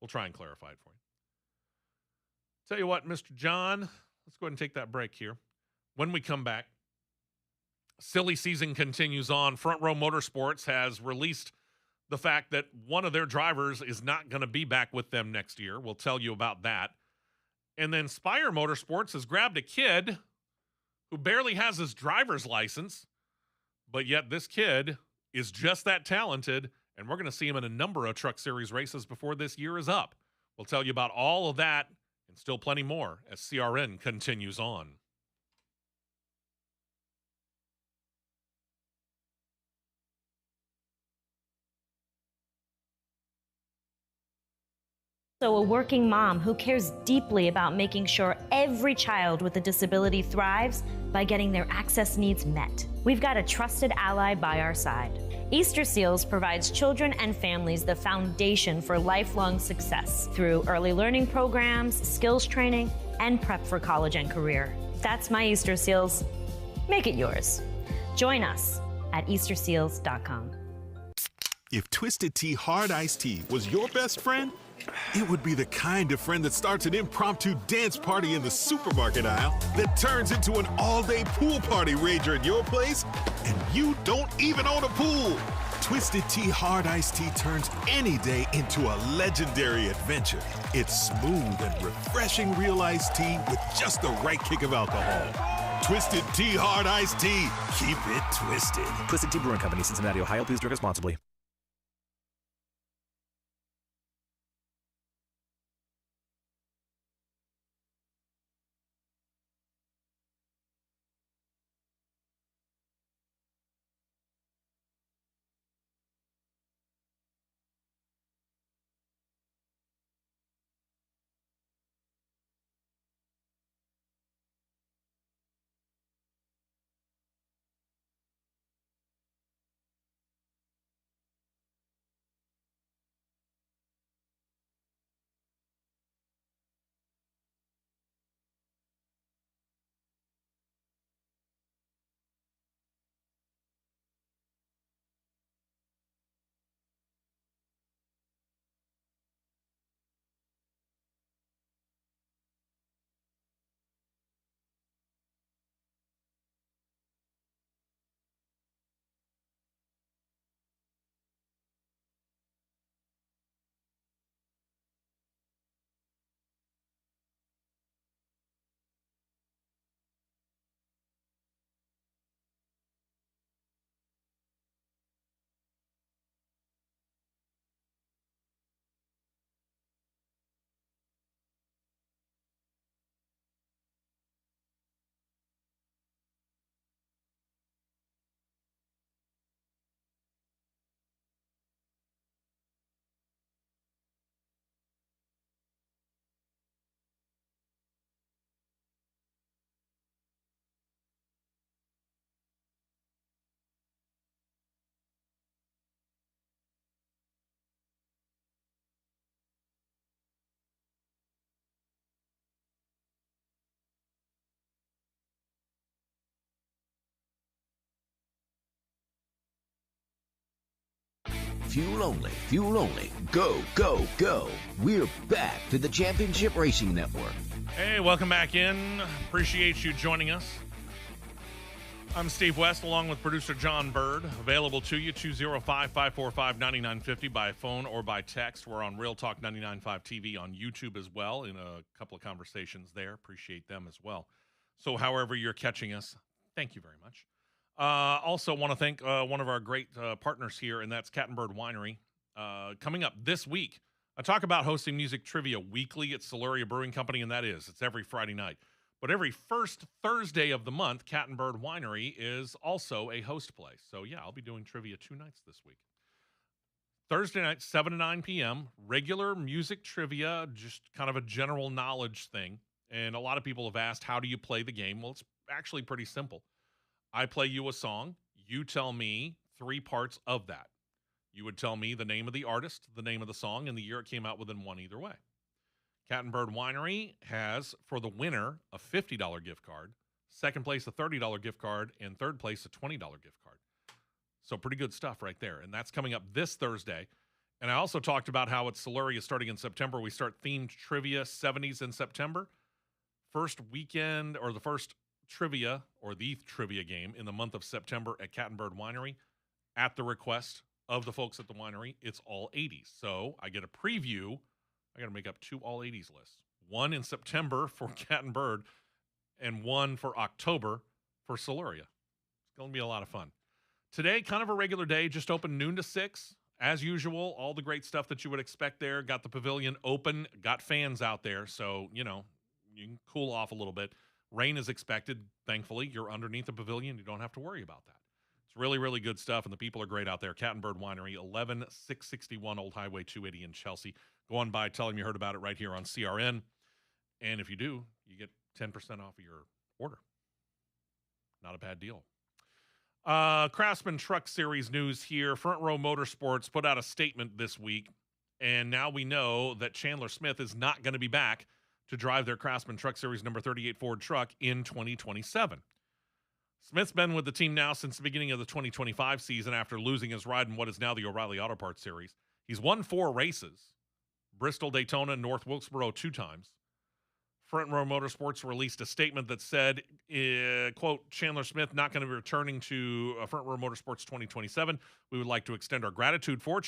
We'll try and clarify it for you. Tell you what, Mr. John, let's go ahead and take that break here. When we come back, silly season continues on. Front Row Motorsports has released the fact that one of their drivers is not going to be back with them next year. We'll tell you about that. And then Spire Motorsports has grabbed a kid who barely has his driver's license, but yet this kid is just that talented, and we're going to see him in a number of Truck Series races before this year is up. We'll tell you about all of that and still plenty more as CRN continues on. So a working mom who cares deeply about making sure every child with a disability thrives by getting their access needs met. We've got a trusted ally by our side. Easter Seals provides children and families the foundation for lifelong success through early learning programs, skills training, and prep for college and career. That's my Easter Seals. Make it yours. Join us at easterseals.com. If Twisted Tea Hard Iced Tea was your best friend, it would be the kind of friend that starts an impromptu dance party in the supermarket aisle that turns into an all-day pool party rager at your place, and you don't even own a pool. Twisted Tea Hard Iced Tea turns any day into a legendary adventure. It's smooth and refreshing real iced tea with just the right kick of alcohol. Twisted Tea Hard Iced Tea. Keep it twisted. Twisted Tea Brewing Company, Cincinnati, Ohio. Please drink responsibly. Fuel only. Go, go, go. We're back to the Championship Racing Network. Hey, welcome back in. Appreciate you joining us. I'm Steve West, along with producer John Bird. Available to you, 205-545-9950 by phone or by text. We're on Real Talk 99.5 TV on YouTube as well, in a couple of conversations there. Appreciate them as well. So however you're catching us, thank you very much. Also want to thank one of our great partners here, and that's Cat and Bird Winery. Coming up this week, I talk about hosting music trivia weekly at Siluria Brewing Company, and it's every Friday night. But every first Thursday of the month, Cat and Bird Winery is also a host place. So, yeah, I'll be doing trivia 2 nights this week. Thursday night, 7 to 9 p.m., regular music trivia, just kind of a general knowledge thing. And a lot of people have asked, how do you play the game? Well, it's actually pretty simple. I play you a song. You tell me 3 parts of that. You would tell me the name of the artist, the name of the song, and the year it came out within one either way. Cat and Bird Winery has, for the winner, a $50 gift card, second place a $30 gift card, and third place a $20 gift card. So pretty good stuff right there. And that's coming up this Thursday. And I also talked about how at Siluria starting in September, we start themed trivia 70s in September. First weekend, or the first trivia, or the trivia game in the month of September at Cat and Bird Winery, at the request of the folks at the winery, it's all 80s. So I get a preview. I got to make up 2 all 80s lists. One in September for Cat and Bird, and one for October for Siluria. It's going to be a lot of fun. Today, kind of a regular day, just open noon to 6. As usual, all the great stuff that you would expect there. Got the pavilion open, got fans out there, so, you can cool off a little bit. Rain is expected, thankfully. You're underneath the pavilion. You don't have to worry about that. It's really, really good stuff, and the people are great out there. Cat and Bird Winery, 11661 Old Highway 280 in Chelsea. Go on by, tell them you heard about it right here on CRN. And if you do, you get 10% off of your order. Not a bad deal. Craftsman Truck Series news here. Front Row Motorsports put out a statement this week, and now we know that Chandler Smith is not going to be back to drive their Craftsman Truck Series number 38 Ford truck in 2027. Smith's been with the team now since the beginning of the 2025 season after losing his ride in what is now the O'Reilly Auto Parts Series. He's won 4 races, Bristol, Daytona, and North Wilkesboro 2 times. Front Row Motorsports released a statement that said, quote, Chandler Smith not going to be returning to Front Row Motorsports 2027. We would like to extend our gratitude to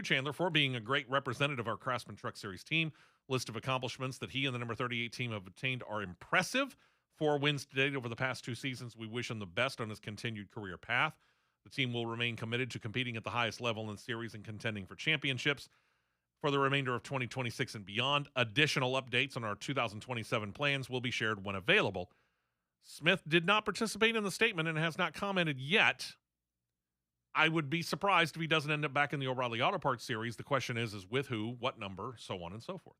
Chandler for being a great representative of our Craftsman Truck Series team. List of accomplishments that he and the number 38 team have obtained are impressive. 4 wins to date over the past 2 seasons. We wish him the best on his continued career path. The team will remain committed to competing at the highest level in the series and contending for championships for the remainder of 2026 and beyond. Additional updates on our 2027 plans will be shared when available. Smith did not participate in the statement and has not commented yet. I would be surprised if he doesn't end up back in the O'Reilly Auto Parts Series. The question is with who, what number, so on and so forth.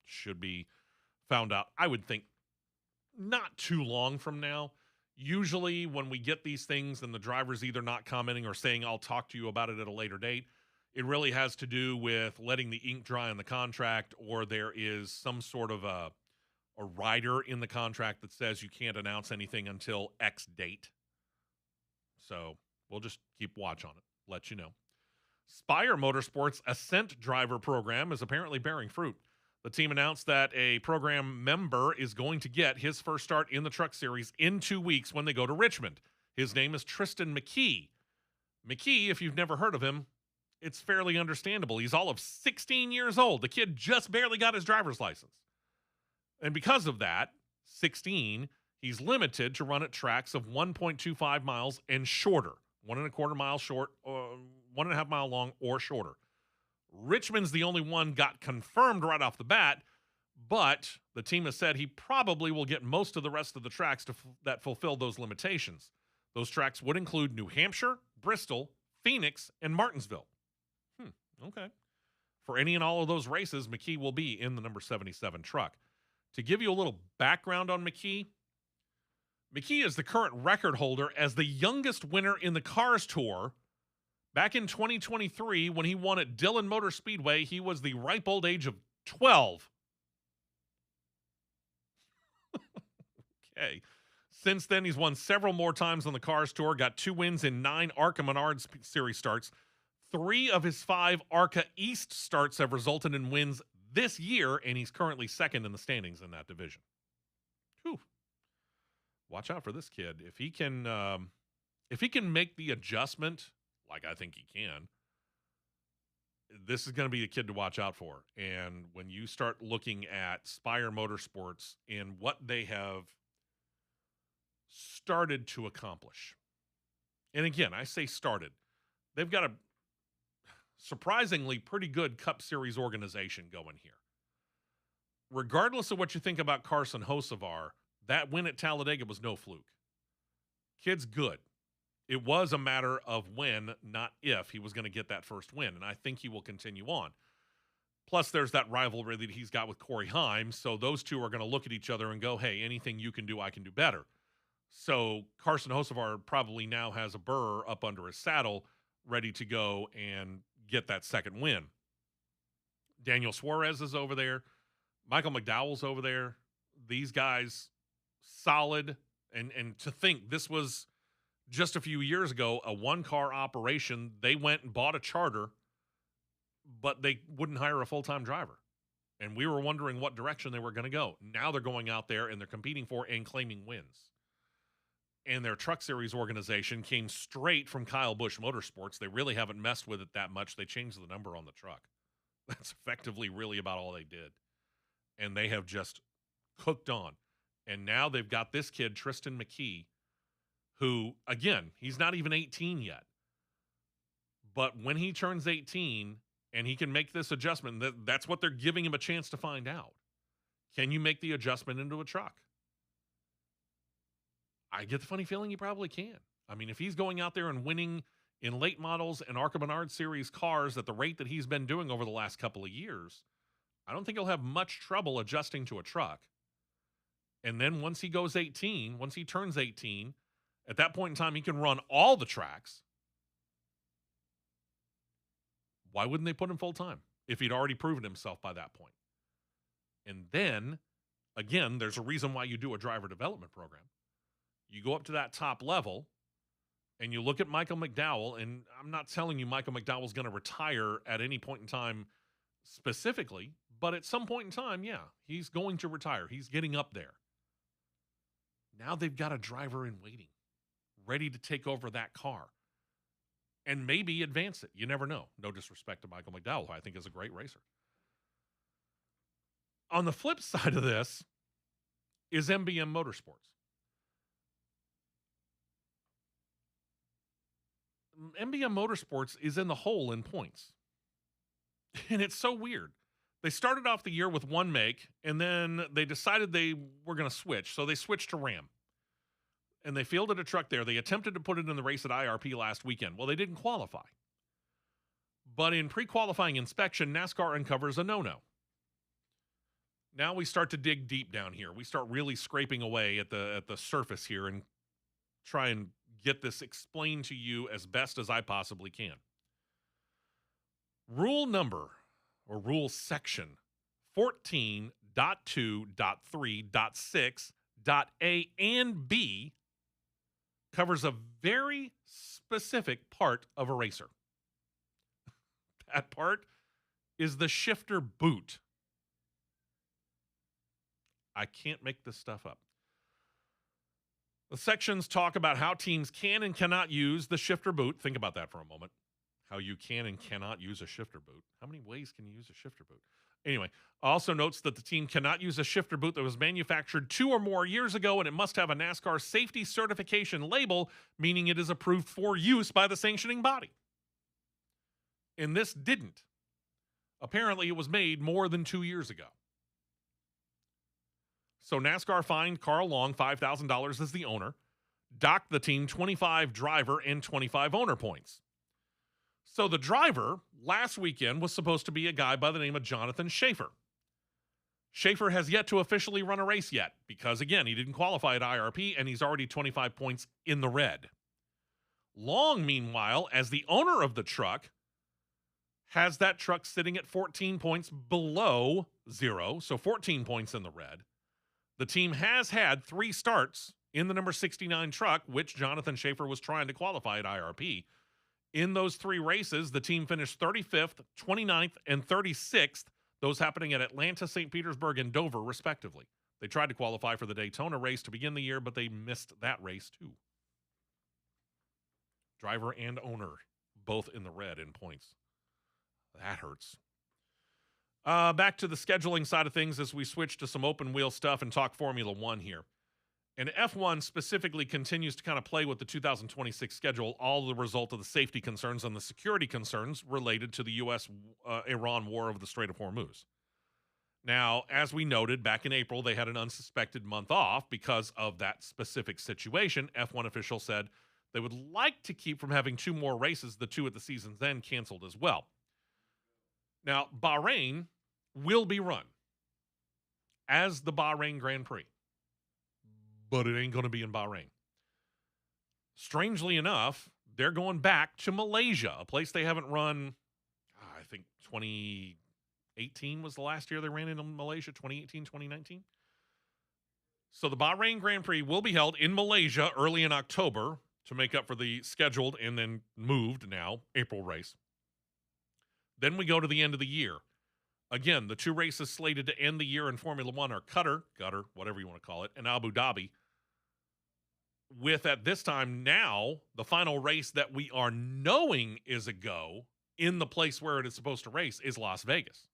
Should be found out, I would think, not too long from now. Usually when we get these things and the driver's either not commenting or saying, I'll talk to you about it at a later date, it really has to do with letting the ink dry on the contract, or there is some sort of a rider in the contract that says you can't announce anything until X date. So we'll just keep watch on it, let you know. Spire Motorsports Ascent driver program is apparently bearing fruit. The team announced that a program member is going to get his first start in the Truck Series in 2 weeks when they go to Richmond. His name is Tristan McKee. McKee, if you've never heard of him, it's fairly understandable. He's all of 16 years old. The kid just barely got his driver's license. And because of that, 16, he's limited to run at tracks of 1.25 miles and shorter. 1.25 miles short, or 1.5 mile long or shorter. Richmond's the only one got confirmed right off the bat, but the team has said he probably will get most of the rest of the tracks that fulfill those limitations. Those tracks would include New Hampshire, Bristol, Phoenix, and Martinsville. Okay. For any and all of those races, McKee will be in the number 77 truck. To give you a little background on McKee is the current record holder as the youngest winner in the Cars Tour. Back in 2023, when he won at Dillon Motor Speedway, he was the ripe old age of 12. Okay. Since then, he's won several more times on the Cars Tour, got 2 wins in 9 ARCA Menard Series starts. 3 of his 5 ARCA East starts have resulted in wins this year, and he's currently second in the standings in that division. Whew. Watch out for this kid. If he can make the adjustment, like I think he can, this is going to be a kid to watch out for. And when you start looking at Spire Motorsports and what they have started to accomplish, and again, I say started, they've got a surprisingly pretty good Cup Series organization going here. Regardless of what you think about Carson Hocevar, that win at Talladega was no fluke. Kid's good. It was a matter of when, not if, he was going to get that first win, and I think he will continue on. Plus, there's that rivalry that he's got with Corey Haim, so those two are going to look at each other and go, hey, anything you can do, I can do better. So Carson Hocevar probably now has a burr up under his saddle, ready to go and get that second win. Daniel Suarez is over there. Michael McDowell's over there. These guys, solid. And to think this was just a few years ago, a one-car operation. They went and bought a charter, but they wouldn't hire a full-time driver. And we were wondering what direction they were going to go. Now they're going out there and they're competing for and claiming wins. And their Truck Series organization came straight from Kyle Busch Motorsports. They really haven't messed with it that much. They changed the number on the truck. That's effectively really about all they did. And they have just cooked on. And now they've got this kid, Tristan McKee, who, again, he's not even 18 yet. But when he turns 18 and he can make this adjustment, that's what they're giving him a chance to find out. Can you make the adjustment into a truck? I get the funny feeling he probably can. I mean, if he's going out there and winning in late models and Arca Menard Series cars at the rate that he's been doing over the last couple of years, I don't think he'll have much trouble adjusting to a truck. And then once he turns 18, at that point in time, he can run all the tracks. Why wouldn't they put him full time if he'd already proven himself by that point? And then, again, there's a reason why you do a driver development program. You go up to that top level, and you look at Michael McDowell, and I'm not telling you Michael McDowell's going to retire at any point in time specifically, but at some point in time, yeah, he's going to retire. He's getting up there. Now they've got a driver in waiting, ready to take over that car and maybe advance it. You never know. No disrespect to Michael McDowell, who I think is a great racer. On the flip side of this is MBM Motorsports. MBM Motorsports is in the hole in points. And it's so weird. They started off the year with one make, and then they decided they were going to switch. So they switched to Ram. And they fielded a truck there. They attempted to put it in the race at IRP last weekend. Well, they didn't qualify. But in pre-qualifying inspection, NASCAR uncovers a no-no. Now we start to dig deep down here. We start really scraping away at the surface here and try and get this explained to you as best as I possibly can. Rule section 14.2.3.6.A and B covers a very specific part of a racer. That part is the shifter boot. I can't make this stuff up. The sections talk about how teams can and cannot use the shifter boot. Think about that for a moment. How you can and cannot use a shifter boot. How many ways can you use a shifter boot? Anyway, also notes that the team cannot use a shifter boot that was manufactured 2 or more years ago, and it must have a NASCAR safety certification label, meaning it is approved for use by the sanctioning body. And this didn't. Apparently, it was made more than 2 years ago. So NASCAR fined Carl Long $5,000 as the owner, docked the team 25 driver and 25 owner points. So the driver last weekend was supposed to be a guy by the name of Jonathan Schaefer. Schaefer has yet to officially run a race yet because, again, he didn't qualify at IRP and he's already 25 points in the red. Long, meanwhile, as the owner of the truck, has that truck sitting at 14 points below zero, so 14 points in the red. The team has had 3 starts in the number 69 truck, which Jonathan Schaefer was trying to qualify at IRP. In those 3 races, the team finished 35th, 29th, and 36th, those happening at Atlanta, St. Petersburg, and Dover, respectively. They tried to qualify for the Daytona race to begin the year, but they missed that race, too. Driver and owner, both in the red in points. That hurts. Back to the scheduling side of things as we switch to some open wheel stuff and talk Formula One here. And F1 specifically continues to kind of play with the 2026 schedule, all the result of the safety concerns and the security concerns related to the U.S.-Iran war over the Strait of Hormuz. Now, as we noted, back in April, they had an unsuspected month off because of that specific situation. F1 officials said they would like to keep from having 2 more races, the 2 at the season's end canceled as well. Now, Bahrain will be run as the Bahrain Grand Prix, but it ain't going to be in Bahrain. Strangely enough, they're going back to Malaysia, a place they haven't run, I think 2018 was the last year they ran into Malaysia, 2018, 2019. So the Bahrain Grand Prix will be held in Malaysia early in October to make up for the scheduled and then moved now April race. Then we go to the end of the year. Again, the 2 races slated to end the year in Formula One are Qatar, whatever you want to call it, and Abu Dhabi. With, at this time now, the final race that we are knowing is a go in the place where it is supposed to race is Las Vegas.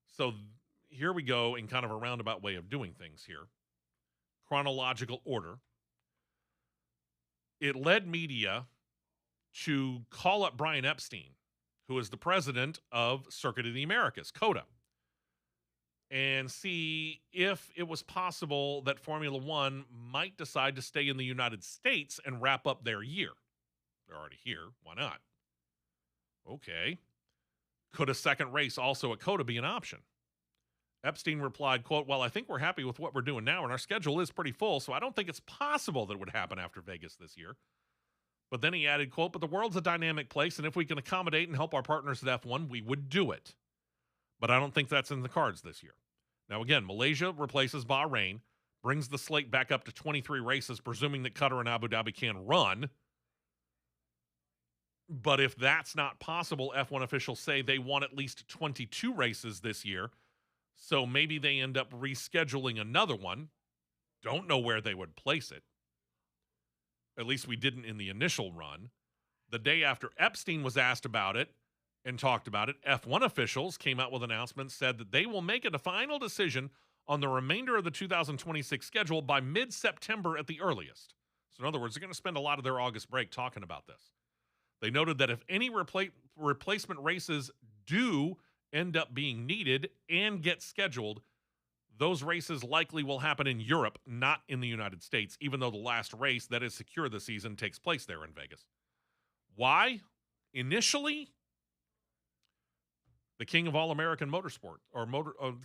So here we go in kind of a roundabout way of doing things here. chronological order, it led media to call up Brian Epstein, who is the president of Circuit of the Americas, COTA, and see if it was possible that Formula One might decide to stay in the United States and wrap up their year. They're already here. Why not? Okay. Could a second race also at COTA be an option? Epstein replied, quote, well, I think we're happy with what we're doing now, and our schedule is pretty full, so I don't think it's possible that it would happen after Vegas this year. But then he added, quote, but the world's a dynamic place, and if we can accommodate and help our partners at F1, we would do it. But I don't think that's in the cards this year. Now, again, Malaysia replaces Bahrain, brings the slate back up to 23 races, presuming that Qatar and Abu Dhabi can run. But if that's not possible, F1 officials say they want at least 22 races this year. So maybe they end up rescheduling another one. Don't know where they would place it. At least we didn't in the initial run. The day after Epstein was asked about it and talked about it, F1 officials came out with announcements, said that they will make a final decision on the remainder of the 2026 schedule by mid-September at the earliest. So in other words, they're going to spend a lot of their August break talking about this. They noted that if any replacement races do end up being needed and get scheduled, those races likely will happen in Europe, not in the United States, even though the last race that is secure this season takes place there in Vegas. Why? Initially, the king of all American motorsport, or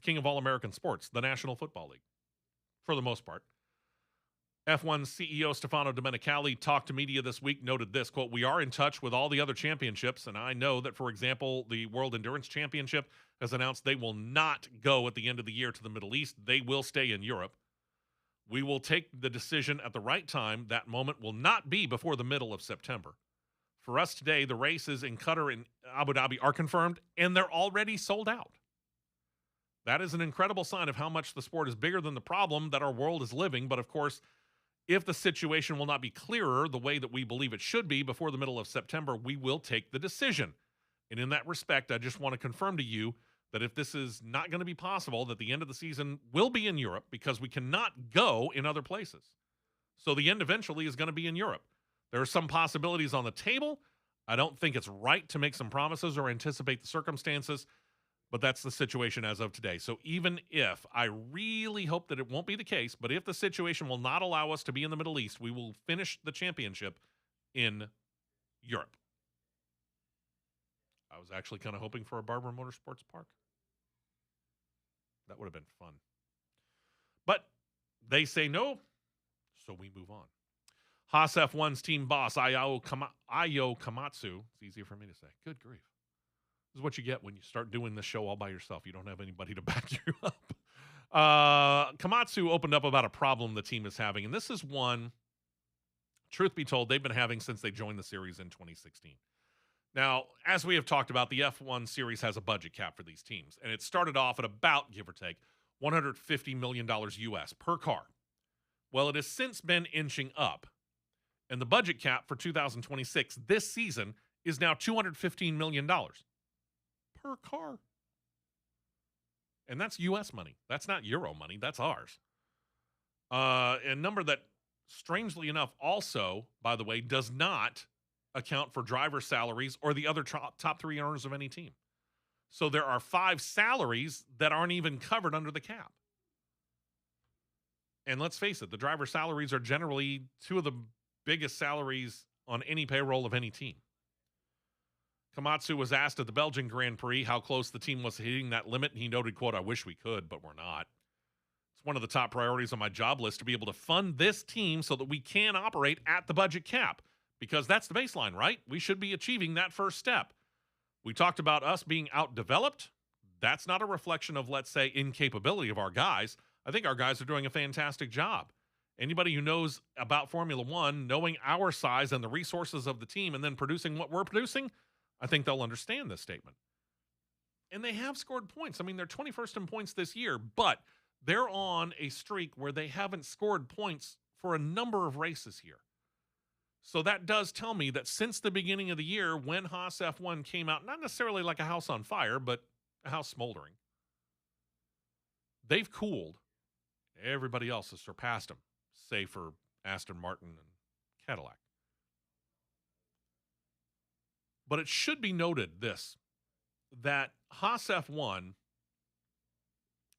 king of all American sports, the National Football League, for the most part. F1 CEO Stefano Domenicali talked to media this week, noted this, quote, we are in touch with all the other championships, and I know that, for example, the World Endurance Championship has announced they will not go at the end of the year to the Middle East. They will stay in Europe. We will take the decision at the right time. That moment will not be before the middle of September. For us today, the races in Qatar and Abu Dhabi are confirmed, and they're already sold out. That is an incredible sign of how much the sport is bigger than the problem that our world is living, but of course, if the situation will not be clearer the way that we believe it should be before the middle of September, we will take the decision. And in that respect, I just want to confirm to you that if this is not going to be possible, that the end of the season will be in Europe because we cannot go in other places. So the end eventually is going to be in Europe. There are some possibilities on the table. I don't think it's right to make some promises or anticipate the circumstances, but that's the situation as of today. So even if, I really hope that it won't be the case, but if the situation will not allow us to be in the Middle East, we will finish the championship in Europe. I was actually kind of hoping for a Barber Motorsports Park. That would have been fun. But they say no, so we move on. Haas F1's team boss, Ayo Komatsu, it's easier for me to say. Good grief. This is what you get when you start doing this show all by yourself. You don't have anybody to back you up. Komatsu opened up about a problem the team is having, and this is one, truth be told, they've been having since they joined the series in 2016. Now, as we have talked about, the F1 series has a budget cap for these teams, and it started off at about, give or take, $150 million US per car. Well, it has since been inching up, and the budget cap for 2026 this season is now $215 million per car. And that's U.S. money. That's not Euro money. That's ours. A number that, strangely enough, also, by the way, does not account for driver salaries or the other top three earners of any team. So there are 5 salaries that aren't even covered under the cap. And let's face it, the driver salaries are generally 2 of the biggest salaries on any payroll of any team. Komatsu was asked at the Belgian Grand Prix how close the team was hitting that limit, and he noted, quote, I wish we could, but we're not. It's one of the top priorities on my job list to be able to fund this team so that we can operate at the budget cap, because that's the baseline, right? We should be achieving that first step. We talked about us being outdeveloped. That's not a reflection of, let's say, incapability of our guys. I think our guys are doing a fantastic job. Anybody who knows about Formula One, knowing our size and the resources of the team and then producing what we're producing, I think they'll understand this statement. And they have scored points. I mean, they're 21st in points this year, but they're on a streak where they haven't scored points for a number of races here. So that does tell me that since the beginning of the year, when Haas F1 came out, not necessarily like a house on fire, but a house smoldering, they've cooled. Everybody else has surpassed them. say for Aston Martin and Cadillac. But it should be noted that Haas F1,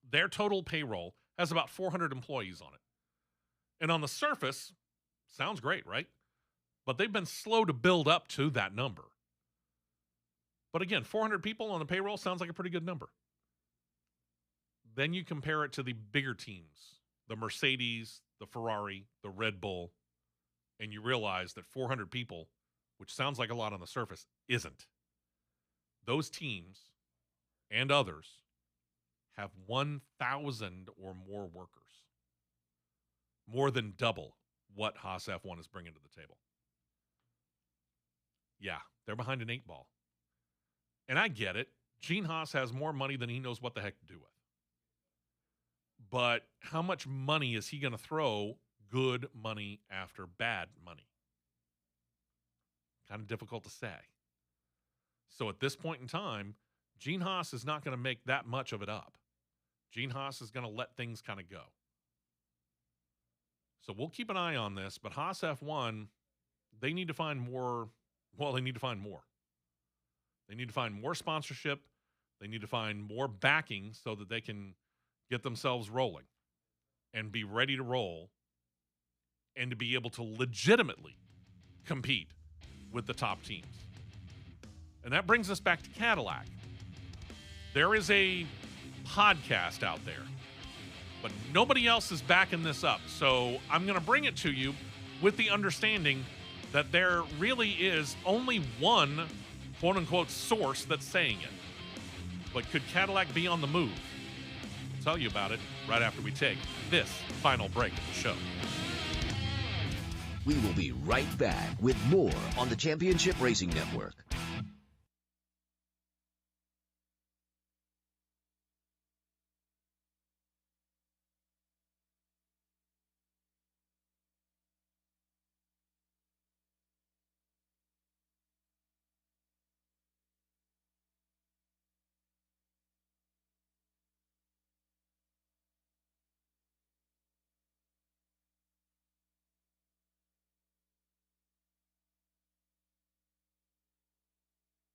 their total payroll has about 400 employees on it. And on the surface, sounds great, right? But they've been slow to build up to that number. But again, 400 people on the payroll sounds like a pretty good number. Then you compare it to the bigger teams, the Mercedes, the Ferrari, the Red Bull, and you realize that 400 people, which sounds like a lot on the surface, isn't. Those teams and others have 1,000 or more workers. More than double what Haas F1 is bringing to the table. Yeah, they're behind an 8-ball. And I get it. Gene Haas has more money than he knows what the heck to do with. But how much money is he going to throw good money after bad money? Kind of difficult to say. So at this point in time, Gene Haas is not going to make that much of it up. Gene Haas is going to let things kind of go. So we'll keep an eye on this, but Haas F1, they need to find more. Well, they need to find more. They need to find more sponsorship. They need to find more backing so that they can get themselves rolling and be ready to roll and to be able to legitimately compete with the top teams. And that brings us back to Cadillac. There is a podcast out there, but nobody else is backing this up. So I'm going to bring it to you with the understanding that there really is only one quote-unquote source that's saying it. But could Cadillac be on the move? I'll tell you about it right after we take this final break of the show. We will be right back with more on the Championship Racing Network.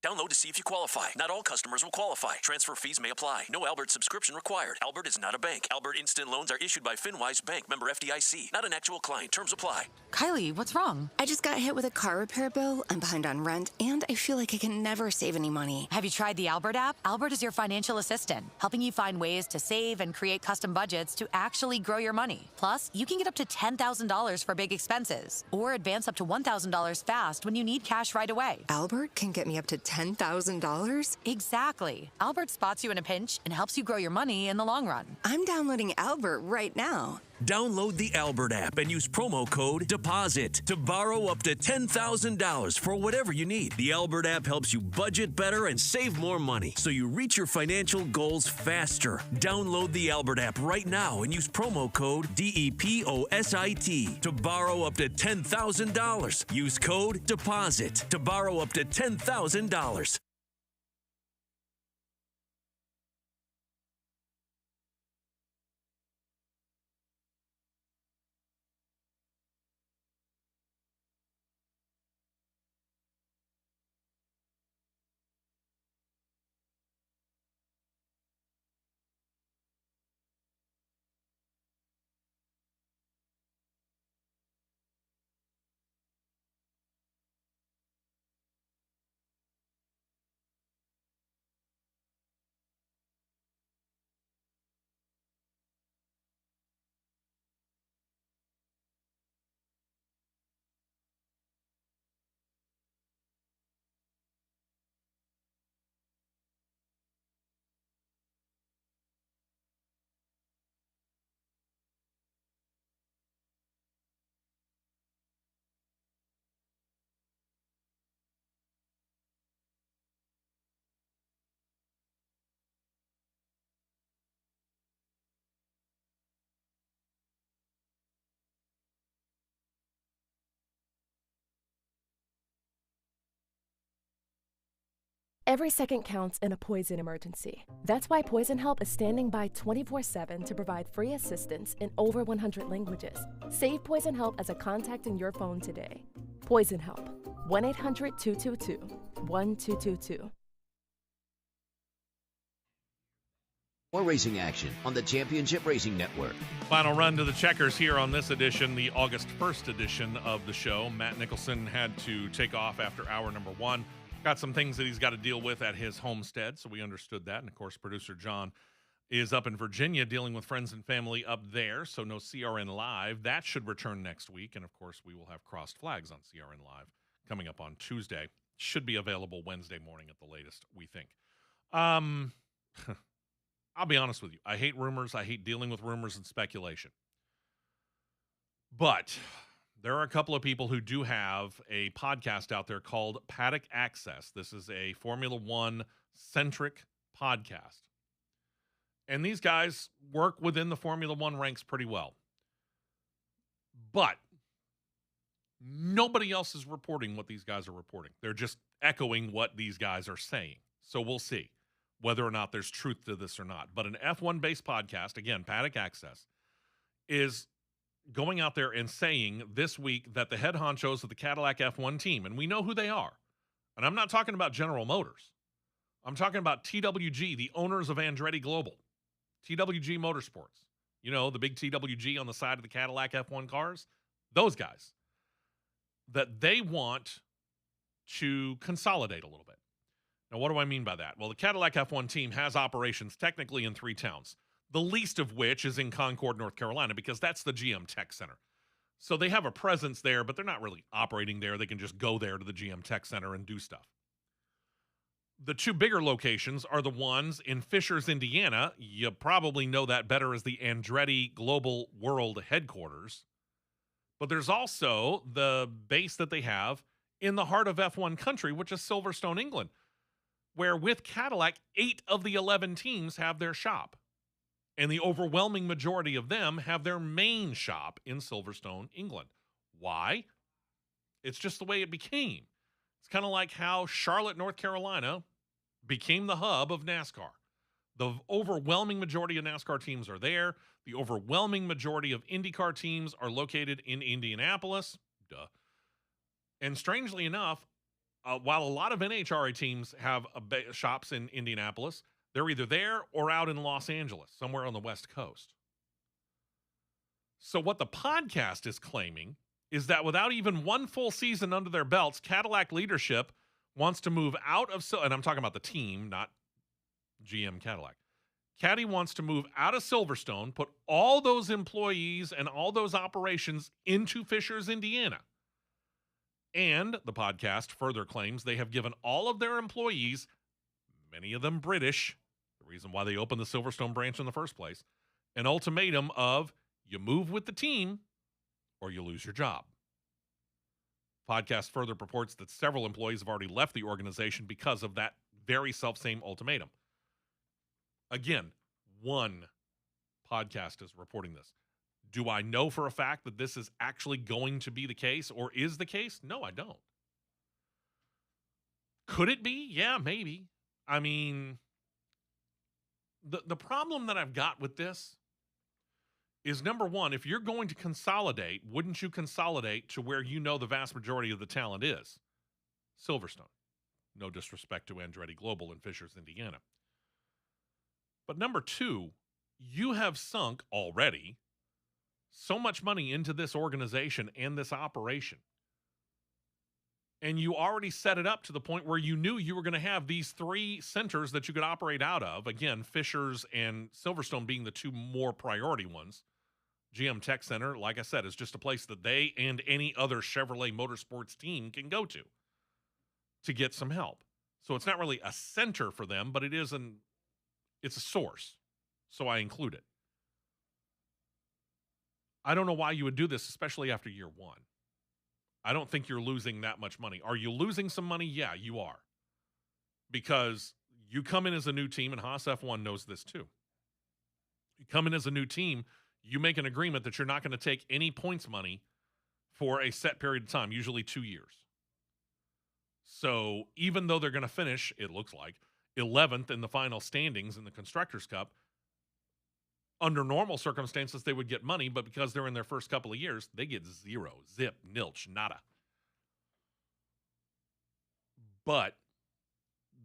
Download to see if you qualify. Not all customers will qualify. Transfer fees may apply. No Albert subscription required. Albert is not a bank. Albert Instant Loans are issued by FinWise Bank, member FDIC. Not an actual client. Terms apply. Kylie, what's wrong? I just got hit with a car repair bill. I'm behind on rent, and I feel like I can never save any money. Have you tried the Albert app? Albert is your financial assistant, helping you find ways to save and create custom budgets to actually grow your money. Plus, you can get up to $10,000 for big expenses, or advance up to $1,000 fast when you need cash right away. Albert can get me up to $10,000? Exactly. Albert spots you in a pinch and helps you grow your money in the long run. I'm downloading Albert right now. Download the Albert app and use promo code DEPOSIT to borrow up to $10,000 for whatever you need. The Albert app helps you budget better and save more money so you reach your financial goals faster. Download the Albert app right now and use promo code DEPOSIT to borrow up to $10,000. Use code DEPOSIT to borrow up to $10,000. Every second counts in a poison emergency. That's why Poison Help is standing by 24/7 to provide free assistance in over 100 languages. Save Poison Help as a contact in your phone today. Poison Help, 1-800-222-1222. More racing action on the Championship Racing Network. Final run to the checkers here on this edition, the August 1st edition of the show. Matt Nicholson had to take off after hour number 1. Got some things that he's got to deal with at his homestead, so we understood that. And, of course, producer John is up in Virginia dealing with friends and family up there, so no CRN Live. That should return next week. And, of course, we will have Crossed Flags on CRN Live coming up on Tuesday. Should be available Wednesday morning at the latest, we think. I'll be honest with you. I hate rumors. I hate dealing with rumors and speculation. But there are a couple of people who do have a podcast out there called Paddock Access. This is a Formula One-centric podcast. And these guys work within the Formula One ranks pretty well. But nobody else is reporting what these guys are reporting. They're just echoing what these guys are saying. So we'll see whether or not there's truth to this or not. But an F1-based podcast, again, Paddock Access, is going out there and saying this week that the head honchos of the Cadillac F1 team, and we know who they are, and I'm not talking about General Motors. I'm talking about TWG, the owners of Andretti Global, TWG Motorsports. You know, the big TWG on the side of the Cadillac F1 cars, those guys, that they want to consolidate a little bit. Now, what do I mean by that? Well, the Cadillac F1 team has operations technically in 3 towns, the least of which is in Concord, North Carolina, because that's the GM Tech Center. So they have a presence there, but they're not really operating there. They can just go there to the GM Tech Center and do stuff. The 2 bigger locations are the ones in Fishers, Indiana. You probably know that better as the Andretti Global World Headquarters. But there's also the base that they have in the heart of F1 country, which is Silverstone, England, where with Cadillac, 8 of the 11 teams have their shop. And the overwhelming majority of them have their main shop in Silverstone, England. Why? It's just the way it became. It's kind of like how Charlotte, North Carolina became the hub of NASCAR. The overwhelming majority of NASCAR teams are there. The overwhelming majority of IndyCar teams are located in Indianapolis. Duh. And strangely enough, while a lot of NHRA teams have shops in Indianapolis, they're either there or out in Los Angeles, somewhere on the West Coast. So what the podcast is claiming is that without even one full season under their belts, Cadillac leadership wants to move out of, and I'm talking about the team, not GM Cadillac. Caddy wants to move out of Silverstone, put all those employees and all those operations into Fishers, Indiana. And the podcast further claims they have given all of their employees, many of them British, the reason why they opened the Silverstone branch in the first place, an ultimatum of you move with the team or you lose your job. Podcast further purports that several employees have already left the organization because of that very self-same ultimatum. Again, one podcast is reporting this. Do I know for a fact that this is actually going to be the case or is the case? No, I don't. Could it be? Yeah, maybe. I mean, the problem that I've got with this is, number one, if you're going to consolidate, wouldn't you consolidate to where you know the vast majority of the talent is? Silverstone. No disrespect to Andretti Global in Fishers, Indiana. But number two, you have sunk already so much money into this organization and this operation. And you already set it up to the point where you knew you were going to have these 3 centers that you could operate out of. Again, Fishers and Silverstone being the 2 more priority ones. GM Tech Center, like I said, is just a place that they and any other Chevrolet Motorsports team can go to get some help. So it's not really a center for them, but it's a source. So I include it. I don't know why you would do this, especially after year 1. I don't think you're losing that much money. Are you losing some money? Yeah, you are. Because you come in as a new team, and Haas F1 knows this too. You come in as a new team, you make an agreement that you're not going to take any points money for a set period of time, usually 2 years. So even though they're going to finish, it looks like, 11th in the final standings in the Constructors' Cup, under normal circumstances, they would get money, but because they're in their first couple of years, they get zero, zip, nilch, nada. But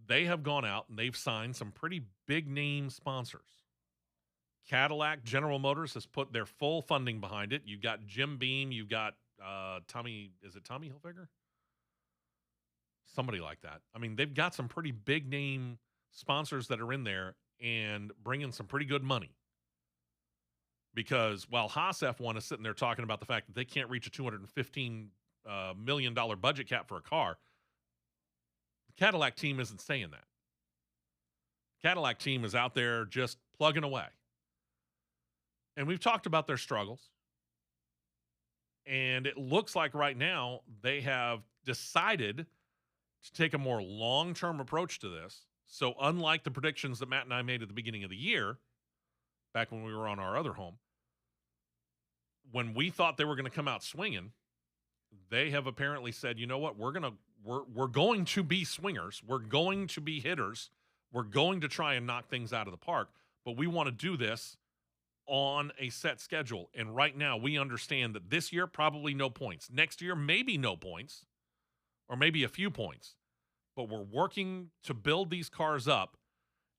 they have gone out and they've signed some pretty big name sponsors. Cadillac, General Motors has put their full funding behind it. You've got Jim Beam. You've got Tommy Hilfiger? Somebody like that. I mean, they've got some pretty big name sponsors that are in there and bringing some pretty good money. Because while Haas F1 is sitting there talking about the fact that they can't reach a $215 million budget cap for a car, the Cadillac team isn't saying that. Cadillac team is out there just plugging away. And we've talked about their struggles. And it looks like right now they have decided to take a more long-term approach to this. So unlike the predictions that Matt and I made at the beginning of the year, back when we were on our other home, when we thought they were going to come out swinging, they have apparently said, you know what, we're going to be swingers. We're going to be hitters. We're going to try and knock things out of the park, but we want to do this on a set schedule. And right now we understand that this year, probably no points. Next year, maybe no points or maybe a few points, but we're working to build these cars up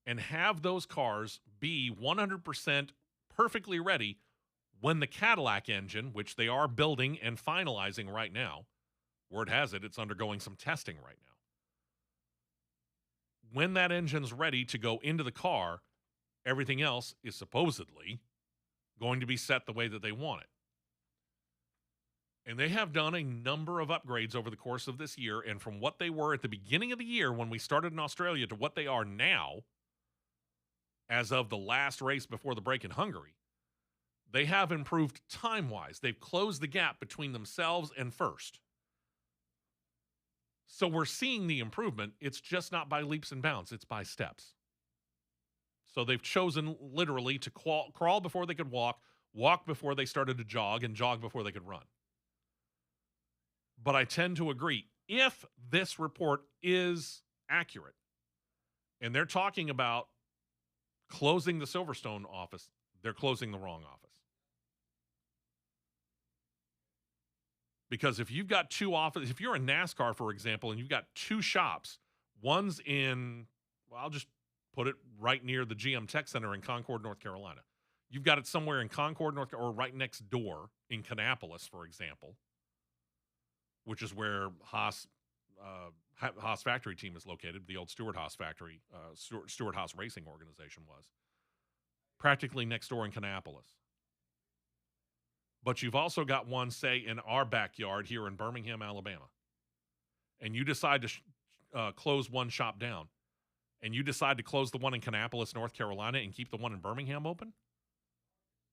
and have those cars be 100% perfectly ready when the Cadillac engine, which they are building and finalizing right now, word has it, it's undergoing some testing right now. When that engine's ready to go into the car, everything else is supposedly going to be set the way that they want it. And they have done a number of upgrades over the course of this year, and from what they were at the beginning of the year when we started in Australia to what they are now, as of the last race before the break in Hungary, they have improved time-wise. They've closed the gap between themselves and first. So we're seeing the improvement. It's just not by leaps and bounds. It's by steps. So they've chosen literally to crawl before they could walk before they started to jog, and jog before they could run. But I tend to agree, if this report is accurate, and they're talking about closing the Silverstone office, they're closing the wrong office. Because if you've got two offices, if you're in NASCAR, for example, and you've got two shops, one's in, well, I'll just put it right near the GM Tech Center in Concord, North Carolina. You've got it somewhere in Concord, North Carolina, or right next door in Kannapolis, for example, which is where Haas factory team is located. The old Stewart Haas factory, Stewart Haas Racing organization was practically next door in Kannapolis. But you've also got one, say, in our backyard here in Birmingham, Alabama, and you decide to close one shop down, and you decide to close the one in Kannapolis, North Carolina, and keep the one in Birmingham open,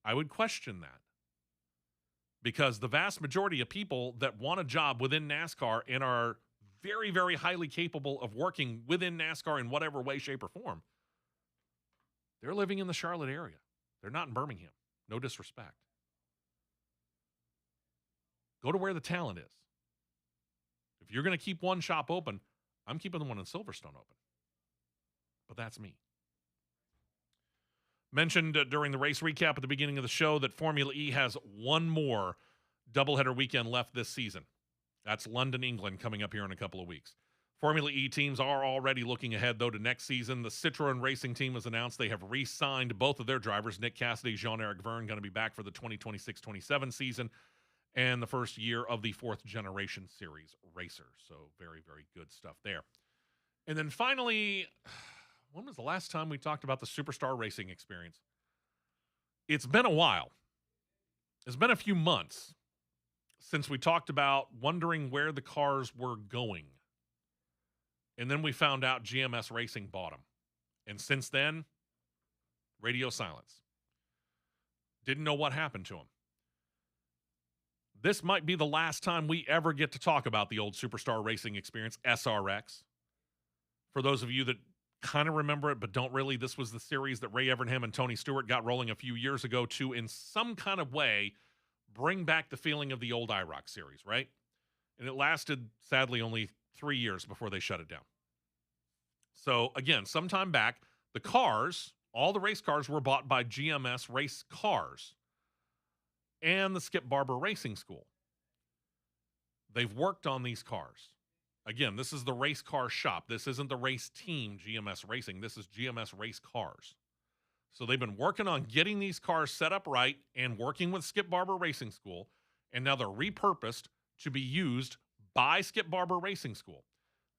I would question that. Because the vast majority of people that want a job within NASCAR and are very, very highly capable of working within NASCAR in whatever way, shape, or form, they're living in the Charlotte area. They're not in Birmingham. No disrespect. Go to where the talent is. If you're going to keep one shop open, I'm keeping the one in Silverstone open. But that's me. Mentioned during the race recap at the beginning of the show that Formula E has one more doubleheader weekend left this season. That's London, England, coming up here in a couple of weeks. Formula E teams are already looking ahead, though, to next season. The Citroën Racing Team has announced they have re-signed both of their drivers, Nick Cassidy, Jean-Eric Vergne, going to be back for the 2026-27 season and the first year of the fourth generation series racer. So very, very good stuff there. And then finally, when was the last time we talked about the Superstar Racing experience? It's been a while. It's been a few months since we talked about wondering where the cars were going. And then we found out GMS Racing bought them. And since then, radio silence. Didn't know what happened to them. This might be the last time we ever get to talk about the old Superstar Racing experience, SRX. For those of you that kind of remember it but don't really, this was the series that Ray Evernham and Tony Stewart got rolling a few years ago to, in some kind of way, bring back the feeling of the old IROC series, right? And it lasted, sadly, only 3 years before they shut it down. So again, sometime back, the cars, all the race cars were bought by GMS Race Cars and the Skip Barber Racing School. They've worked on these cars. Again, this is the race car shop. This isn't the race team, GMS Racing. This is GMS Race Cars. So they've been working on getting these cars set up right and working with Skip Barber Racing School, and now they're repurposed to be used by Skip Barber Racing School,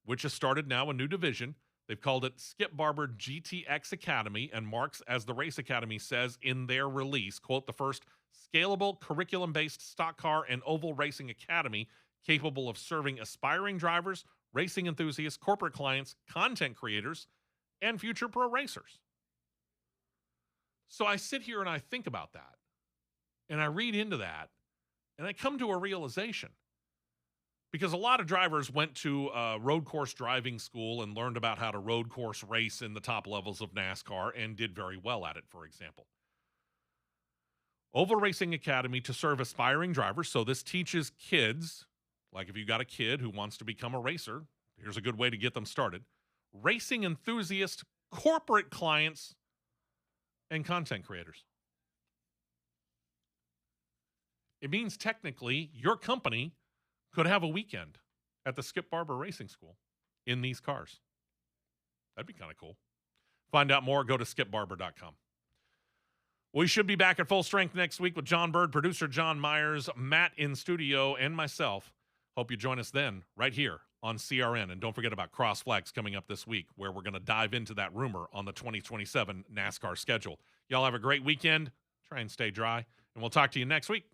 which has started now a new division. They've called it Skip Barber GTX Academy, and marks, as the Race Academy says in their release, quote, the first scalable curriculum-based stock car and oval racing academy capable of serving aspiring drivers, racing enthusiasts, corporate clients, content creators, and future pro racers. So I sit here and I think about that, and I read into that, and I come to a realization. Because a lot of drivers went to road course driving school and learned about how to road course race in the top levels of NASCAR and did very well at it, for example. Oval Racing Academy to serve aspiring drivers. So this teaches kids, like if you got a kid who wants to become a racer, here's a good way to get them started. Racing enthusiasts, corporate clients, and content creators. It means technically your company could have a weekend at the Skip Barber Racing School in these cars. That'd be kind of cool. Find out more, go to skipbarber.com. We should be back at full strength next week with John Bird, producer John Myers, Matt in studio, and myself. Hope you join us then right here on CRN. And don't forget about Cross Flags coming up this week, where we're going to dive into that rumor on the 2027 NASCAR schedule. Y'all have a great weekend. Try and stay dry, and we'll talk to you next week.